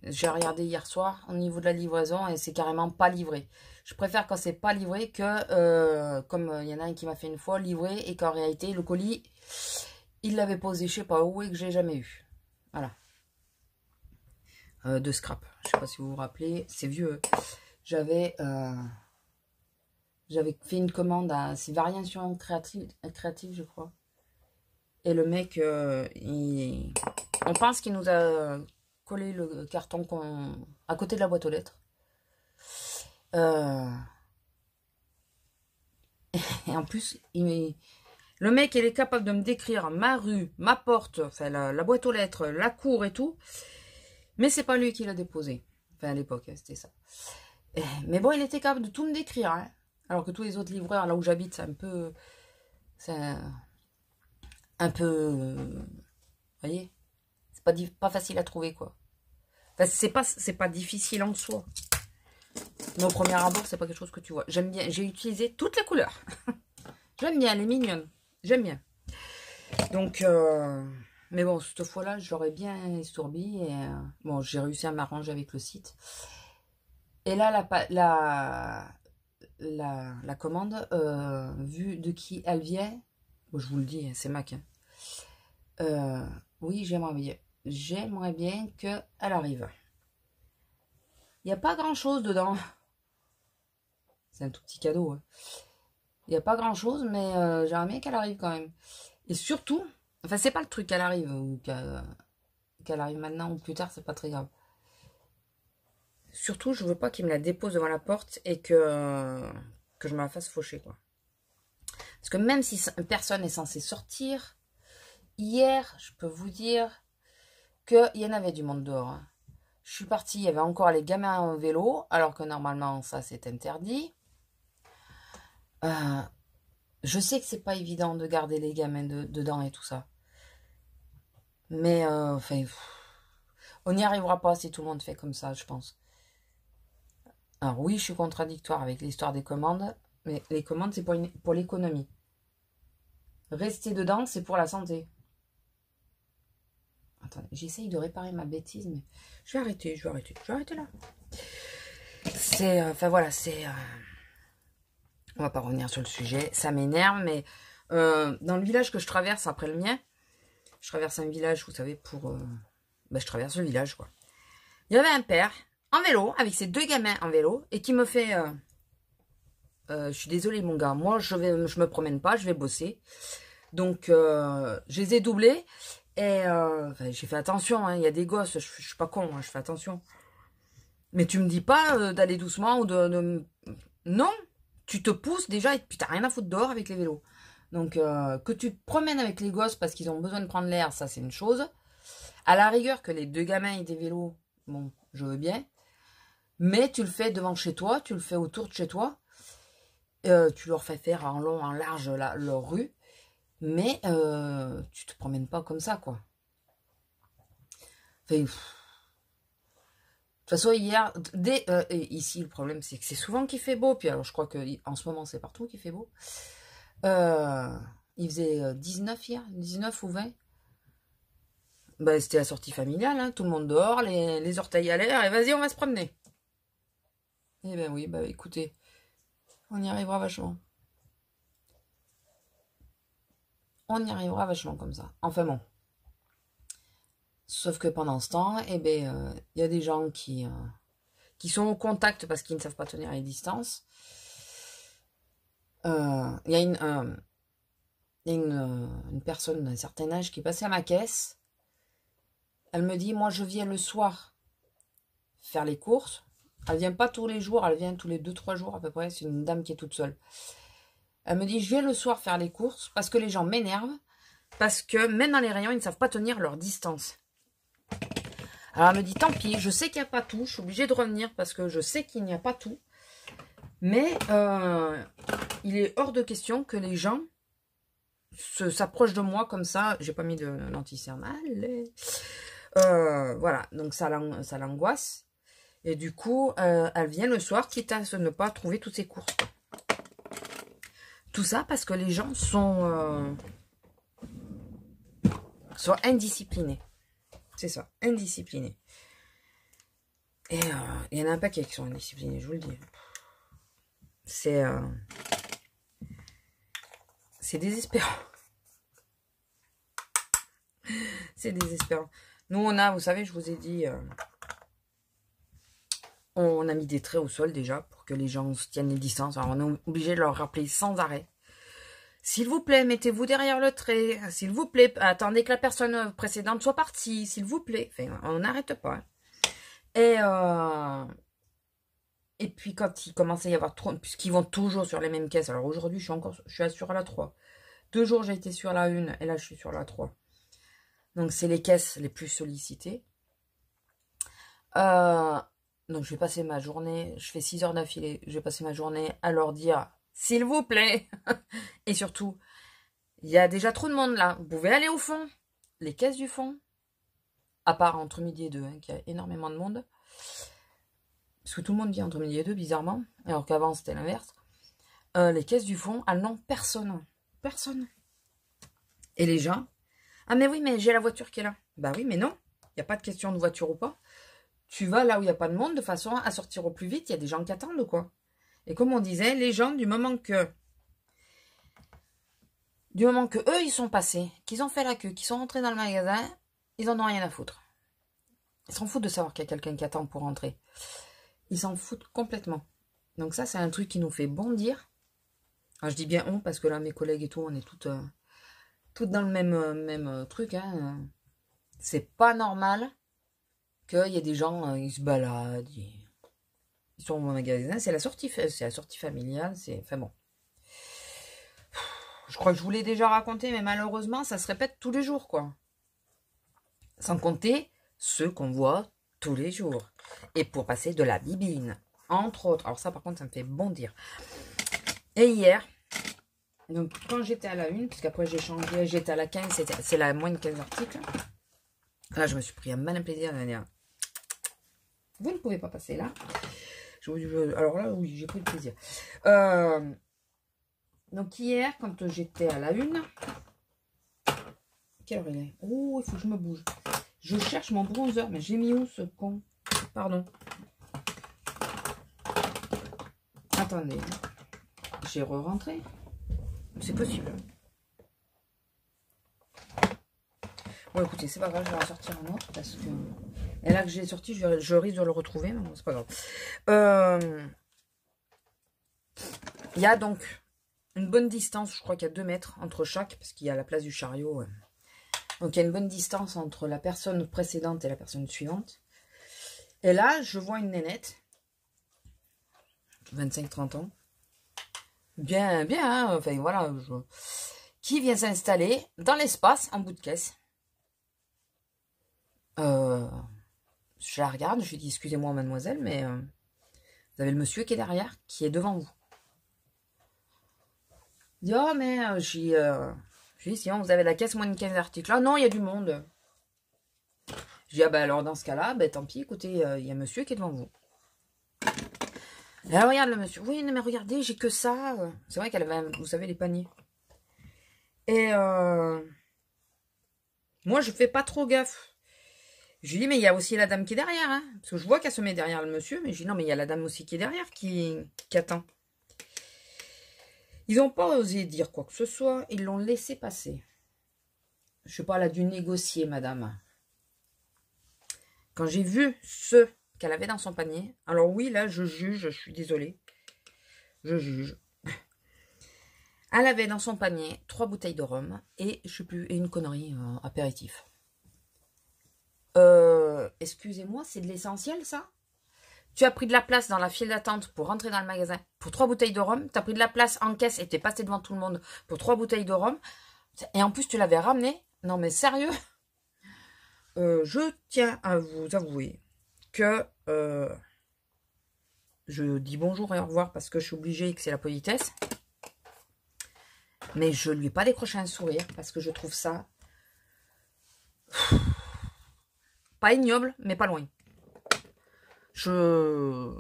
j'ai regardé hier soir au niveau de la livraison et c'est carrément pas livré. Je préfère quand c'est pas livré que, comme il y en a un qui m'a fait une fois, livré et qu'en réalité, le colis, il l'avait posé je sais pas où et que j'ai jamais eu. Voilà. De scrap. Je sais pas si vous vous rappelez, c'est vieux. J'avais fait une commande à... C'est Variation créative, je crois. Et le mec, on pense qu'il nous a collé le carton à côté de la boîte aux lettres. Et en plus, le mec, il est capable de me décrire ma rue, ma porte, enfin la boîte aux lettres, la cour et tout. Mais c'est pas lui qui l'a déposé. Enfin, à l'époque, c'était ça. Mais bon, il était capable de tout me décrire. Hein. Alors que tous les autres livreurs, là où j'habite, c'est un peu... C'est un peu... vous voyez, c'est pas facile à trouver, quoi. Enfin, c'est pas difficile en soi. Mais au premier abord, c'est pas quelque chose que tu vois. J'aime bien, j'ai utilisé toutes les couleurs. J'aime bien, elle est mignonne. J'aime bien. Donc, mais bon, cette fois-là, j'aurais bien estourbi. Et, bon, j'ai réussi à m'arranger avec le site. Et là, la commande, vu de qui elle vient, bon, je vous le dis, c'est Mac. Hein. Oui, j'aimerais bien qu'elle arrive. Il n'y a pas grand-chose dedans. C'est un tout petit cadeau. Hein. Il n'y a pas grand-chose, mais j'aimerais bien qu'elle arrive quand même. Et surtout, enfin, c'est pas le truc qu'elle arrive, ou qu'elle arrive maintenant ou plus tard, c'est pas très grave. Surtout, je veux pas qu'il me la dépose devant la porte et que je me la fasse faucher, quoi. Parce que même si personne n'est censé sortir, hier, je peux vous dire qu'il y en avait du monde dehors. Hein. Je suis partie, il y avait encore les gamins en vélo, alors que normalement, ça, c'est interdit. Je sais que c'est pas évident de garder les gamins dedans et tout ça. Mais, enfin, on n'y arrivera pas si tout le monde fait comme ça, je pense. Alors oui, je suis contradictoire avec l'histoire des commandes, mais les commandes, c'est pour l'économie. Rester dedans, c'est pour la santé. Attendez, j'essaye de réparer ma bêtise, mais je vais arrêter là. C'est, enfin voilà, c'est... On va pas revenir sur le sujet, ça m'énerve, mais Dans le village que je traverse après le mien, je traverse un village, vous savez, je traverse le village, quoi. Il y avait un père en vélo, avec ses 2 gamins en vélo, et qui me fait... je suis désolée, mon gars, moi, je me promène pas, je vais bosser. Donc, je les ai doublés, et j'ai fait attention, hein, il y a des gosses, je suis pas con, hein, je fais attention. Mais tu me dis pas d'aller doucement ou Non, tu te pousses déjà et puis t'as rien à foutre dehors avec les vélos. Donc, que tu te promènes avec les gosses parce qu'ils ont besoin de prendre l'air, ça c'est une chose. À la rigueur, que les 2 gamins aient des vélos, bon, je veux bien. Mais tu le fais devant chez toi, tu le fais autour de chez toi. Tu leur fais faire en long, en large leur rue. Mais tu te promènes pas comme ça, quoi. Enfin, de toute façon, hier, ici, le problème, c'est que c'est souvent qu'il fait beau. Puis alors, je crois qu'en ce moment, c'est partout qu'il fait beau. Il faisait 19 hier, 19 ou 20. Bah, c'était la sortie familiale, hein, tout le monde dehors, les orteils à l'air, et vas-y, on va se promener. Eh ben oui, bah écoutez, on y arrivera vachement. On y arrivera vachement comme ça. Enfin bon. Sauf que pendant ce temps, eh ben, y a des gens qui sont au contact parce qu'ils ne savent pas tenir les distances. Il y a une personne d'un certain âge qui est passée à ma caisse. Elle me dit, moi je viens le soir faire les courses. Elle vient pas tous les jours, elle vient tous les 2-3 jours à peu près. C'est une dame qui est toute seule. Elle me dit, je viens le soir faire les courses parce que les gens m'énervent. Parce que même dans les rayons, ils ne savent pas tenir leur distance. Alors elle me dit, tant pis, je sais qu'il n'y a pas tout. Je suis obligée de revenir parce que je sais qu'il n'y a pas tout. Mais il est hors de question que les gens s'approchent de moi comme ça. J'ai pas mis de lentilles thermales. Voilà, donc ça l'angoisse. Et du coup, elle vient le soir, quitte à ne pas trouver toutes ses courses. Tout ça parce que les gens sont indisciplinés. C'est ça, indisciplinés. Et il y en a un paquet qui sont indisciplinés, je vous le dis. C'est désespérant. C'est désespérant. Nous, vous savez, je vous ai dit, on a mis des traits au sol déjà pour que les gens se tiennent les distances. Alors, on est obligé de leur rappeler sans arrêt. S'il vous plaît, mettez-vous derrière le trait. S'il vous plaît, attendez que la personne précédente soit partie. S'il vous plaît. Enfin, on n'arrête pas. Et puis, quand il commence à y avoir trop... Puisqu'ils vont toujours sur les mêmes caisses. Alors, aujourd'hui, je suis sur la 3. 2 jours, j'ai été sur la 1. Et là, je suis sur la 3. Donc, c'est les caisses les plus sollicitées. Donc, je vais passer ma journée. Je fais 6 heures d'affilée. Je vais passer ma journée à leur dire... S'il vous plaît. Et surtout, il y a déjà trop de monde là. Vous pouvez aller au fond. Les caisses du fond. À part entre midi et 2, hein, qu'il y a énormément de monde. Parce que tout le monde vient entre midi et 2, bizarrement. Alors qu'avant, c'était l'inverse. Les caisses du fond, elles n'ont personne. Personne. Et les gens... Ah mais oui, mais j'ai la voiture qui est là. Bah oui, mais non. Il n'y a pas de question de voiture ou pas. Tu vas là où il n'y a pas de monde de façon à sortir au plus vite. Il y a des gens qui attendent ou quoi. Et comme on disait, les gens, du moment que eux, ils sont passés, qu'ils ont fait la queue, qu'ils sont rentrés dans le magasin, ils en ont rien à foutre. Ils s'en foutent de savoir qu'il y a quelqu'un qui attend pour rentrer. Ils s'en foutent complètement. Donc ça, c'est un truc qui nous fait bondir. Alors, je dis bien on, parce que là, mes collègues et tout, on est toutes dans le même truc. Hein. C'est pas normal qu'il y ait des gens, ils se baladent, ils sont au magasin, c'est la sortie familiale, enfin bon. Je crois que je vous l'ai déjà raconté, mais malheureusement, ça se répète tous les jours, quoi. Sans compter ceux qu'on voit tous les jours. Et pour passer de la bibine, entre autres. Alors ça, par contre, ça me fait bondir. Et hier, donc quand j'étais à la 1, puisqu'après j'ai changé, j'étais à la 15, c'est la moins de 15 articles. Là, je me suis pris un malin plaisir de dire, vous ne pouvez pas passer là. Alors là, oui, j'ai pris le plaisir. Donc hier, quand j'étais à la 1, quelle heure il est? Oh, il faut que je me bouge. Je cherche mon bronzer, mais j'ai mis où ce con? Pardon. Attendez. J'ai re-rentré. C'est possible. Bon, écoutez, c'est pas grave, je vais en sortir un autre parce que... Et là que j'ai sorti, je risque de le retrouver, mais bon, c'est pas grave. Il y a donc une bonne distance, je crois qu'il y a 2 mètres entre chaque, parce qu'il y a la place du chariot. Ouais. Donc il y a une bonne distance entre la personne précédente et la personne suivante. Et là, je vois une nénette, 25-30 ans, bien, hein, enfin voilà, qui vient s'installer dans l'espace en bout de caisse. Je la regarde, je lui dis, excusez-moi mademoiselle, mais vous avez le monsieur qui est derrière, qui est devant vous. Il dit, oh mais je dis, sinon vous avez la caisse moins de 15 articles. Ah non, il y a du monde. Je dis, ah ben alors dans ce cas-là, ben tant pis, écoutez, il y a monsieur qui est devant vous. Là, regarde le monsieur. Oui, non mais regardez, j'ai que ça. C'est vrai qu'elle avait, vous savez, les paniers. Et moi, je fais pas trop gaffe. Je lui dis, mais il y a aussi la dame qui est derrière. Hein, parce que je vois qu'elle se met derrière le monsieur. Mais je dis, non, mais il y a la dame aussi qui est derrière, qui attend. Ils n'ont pas osé dire quoi que ce soit. Ils l'ont laissé passer. Je sais pas, elle a dû négocier, madame. Quand j'ai vu ce qu'elle avait dans son panier. Alors oui, là, je juge, je suis désolée. Je juge. Elle avait dans son panier 3 bouteilles de rhum et, je sais plus, et une connerie, apéritif. Excusez-moi, c'est de l'essentiel, ça? Tu as pris de la place dans la file d'attente pour rentrer dans le magasin pour 3 bouteilles de rhum. Tu as pris de la place en caisse et t'es passé devant tout le monde pour 3 bouteilles de rhum. Et en plus, tu l'avais ramené. Non, mais sérieux? Je tiens à vous avouer que je dis bonjour et au revoir parce que je suis obligée et que c'est la politesse. Mais je lui ai pas décroché un sourire parce que je trouve ça pas ignoble, mais pas loin. Je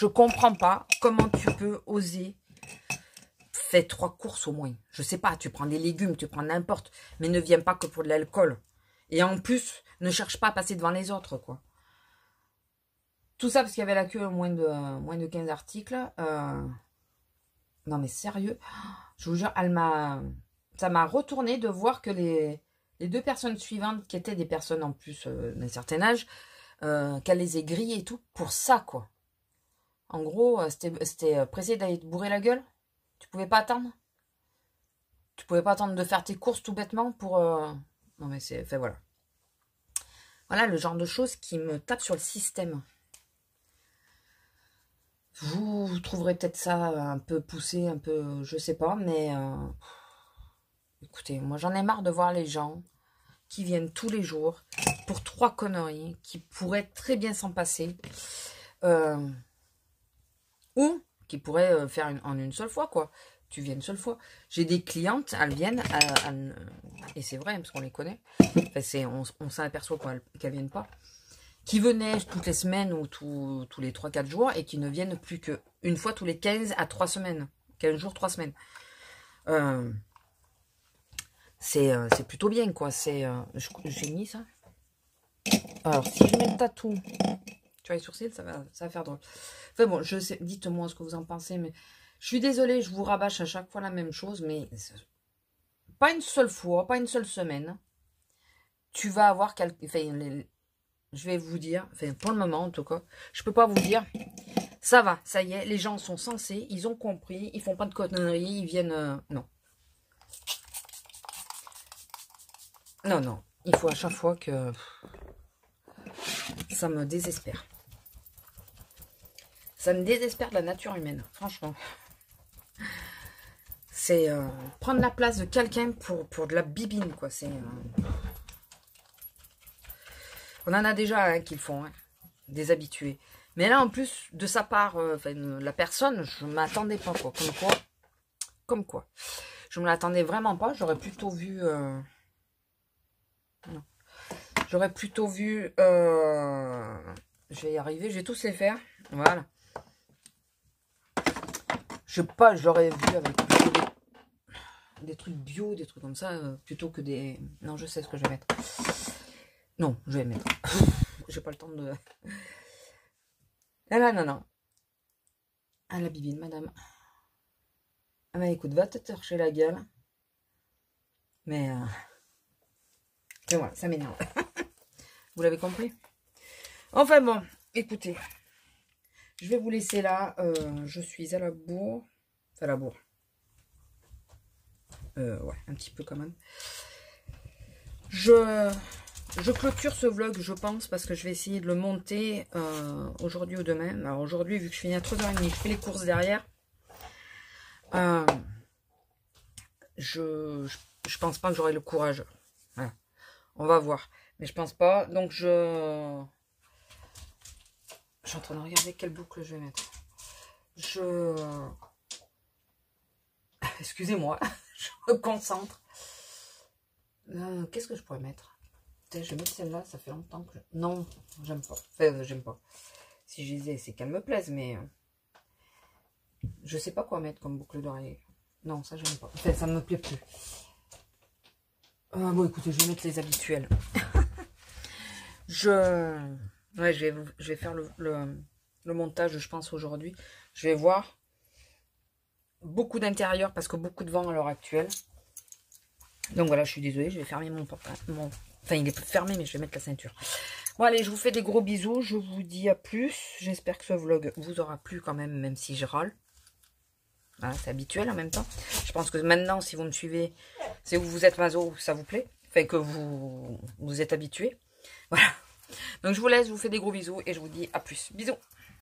comprends pas comment tu peux oser faire 3 courses au moins. Je sais pas, tu prends des légumes, tu prends n'importe, mais ne viens pas que pour de l'alcool. Et en plus, ne cherche pas à passer devant les autres, quoi. Tout ça parce qu'il y avait la queue moins de 15 articles. Non mais sérieux, je vous jure, ça m'a retourné de voir que les 2 personnes suivantes, qui étaient des personnes en plus d'un certain âge, qu'elle les ait grillées et tout, pour ça, quoi. En gros, c'était pressé d'aller te bourrer la gueule. Tu pouvais pas attendre. Tu pouvais pas attendre de faire tes courses tout bêtement pour... Non mais c'est... Enfin voilà. Voilà le genre de choses qui me tape sur le système. Vous trouverez peut-être ça un peu poussé, un peu... Je sais pas, mais... Écoutez, moi j'en ai marre de voir les gens qui viennent tous les jours pour 3 conneries qui pourraient très bien s'en passer. Ou qui pourraient faire en une seule fois, quoi. Tu viens une seule fois. J'ai des clientes, elles viennent, et c'est vrai, parce qu'on les connaît. Enfin, on s'aperçoit qu'elles viennent pas. Qui venaient toutes les semaines ou tous les 3-4 jours et qui ne viennent plus qu'une fois tous les 15 à 3 semaines. 15 jours, 3 semaines. C'est plutôt bien, quoi. J'ai mis ça. Alors, si je mets le tatou, tu vois, les sourcils, ça va faire drôle. Enfin bon, je sais, dites-moi ce que vous en pensez, mais je suis désolée, je vous rabâche à chaque fois la même chose, mais pas une seule fois, pas une seule semaine, tu vas avoir je vais vous dire, enfin pour le moment en tout cas, je peux pas vous dire, ça va, ça y est, les gens sont sensés, ils ont compris, ils font pas de conneries, ils viennent, non. Non, il faut à chaque fois que ça me désespère. Ça me désespère de la nature humaine, franchement. C'est prendre la place de quelqu'un pour de la bibine, quoi. On en a déjà qui le font, hein, des habitués. Mais là, en plus, de sa part, la personne, je ne m'attendais pas, quoi. Comme quoi. Je ne me l'attendais vraiment pas. J'aurais plutôt vu... Non. J'aurais plutôt vu... Je vais y arriver, je vais tous les faire. Voilà. Je sais pas, j'aurais vu avec des trucs bio, des trucs comme ça, plutôt que des... Non, je sais ce que je vais mettre. Non, je vais mettre. J'ai pas le temps de... Ah là, non. Ah, la bibine, madame. Ah bah écoute, va te torcher la gueule. Mais... Et voilà, ça m'énerve. Vous l'avez compris? Enfin bon, écoutez. Je vais vous laisser là. Je suis à la bourre. Enfin, à la bourre. Ouais, un petit peu quand même. Je clôture ce vlog, je pense, parce que je vais essayer de le monter aujourd'hui ou demain. Alors aujourd'hui, vu que je finis à 3h30, je fais les courses derrière. Je pense pas que j'aurai le courage. Voilà. On va voir. Mais je pense pas. Donc je suis en train de regarder quelle boucle je vais mettre. Excusez-moi, je me concentre. Qu'est-ce que je pourrais mettre? Je vais mettre celle-là, ça fait longtemps que... Non, j'aime pas. Enfin, j'aime pas. Si je les ai, c'est qu'elles me plaisent, mais... je sais pas quoi mettre comme boucle d'oreille. Non, ça, j'aime pas. Enfin, ça me plaît plus. Bon, écoutez, je vais mettre les habituels. Ouais, je vais faire le montage, je pense, aujourd'hui. Je vais voir. Beaucoup d'intérieur, parce que beaucoup de vent à l'heure actuelle. Donc voilà, je suis désolée, je vais fermer mon enfin, il est fermé, mais je vais mettre la ceinture. Bon, allez, je vous fais des gros bisous. Je vous dis à plus. J'espère que ce vlog vous aura plu quand même si je râle. Voilà, c'est habituel en même temps. Je pense que maintenant, si vous me suivez, c'est que vous êtes maso, ça vous plaît. Enfin, que vous êtes habitué. Voilà. Donc, je vous laisse, je vous fais des gros bisous et je vous dis à plus. Bisous.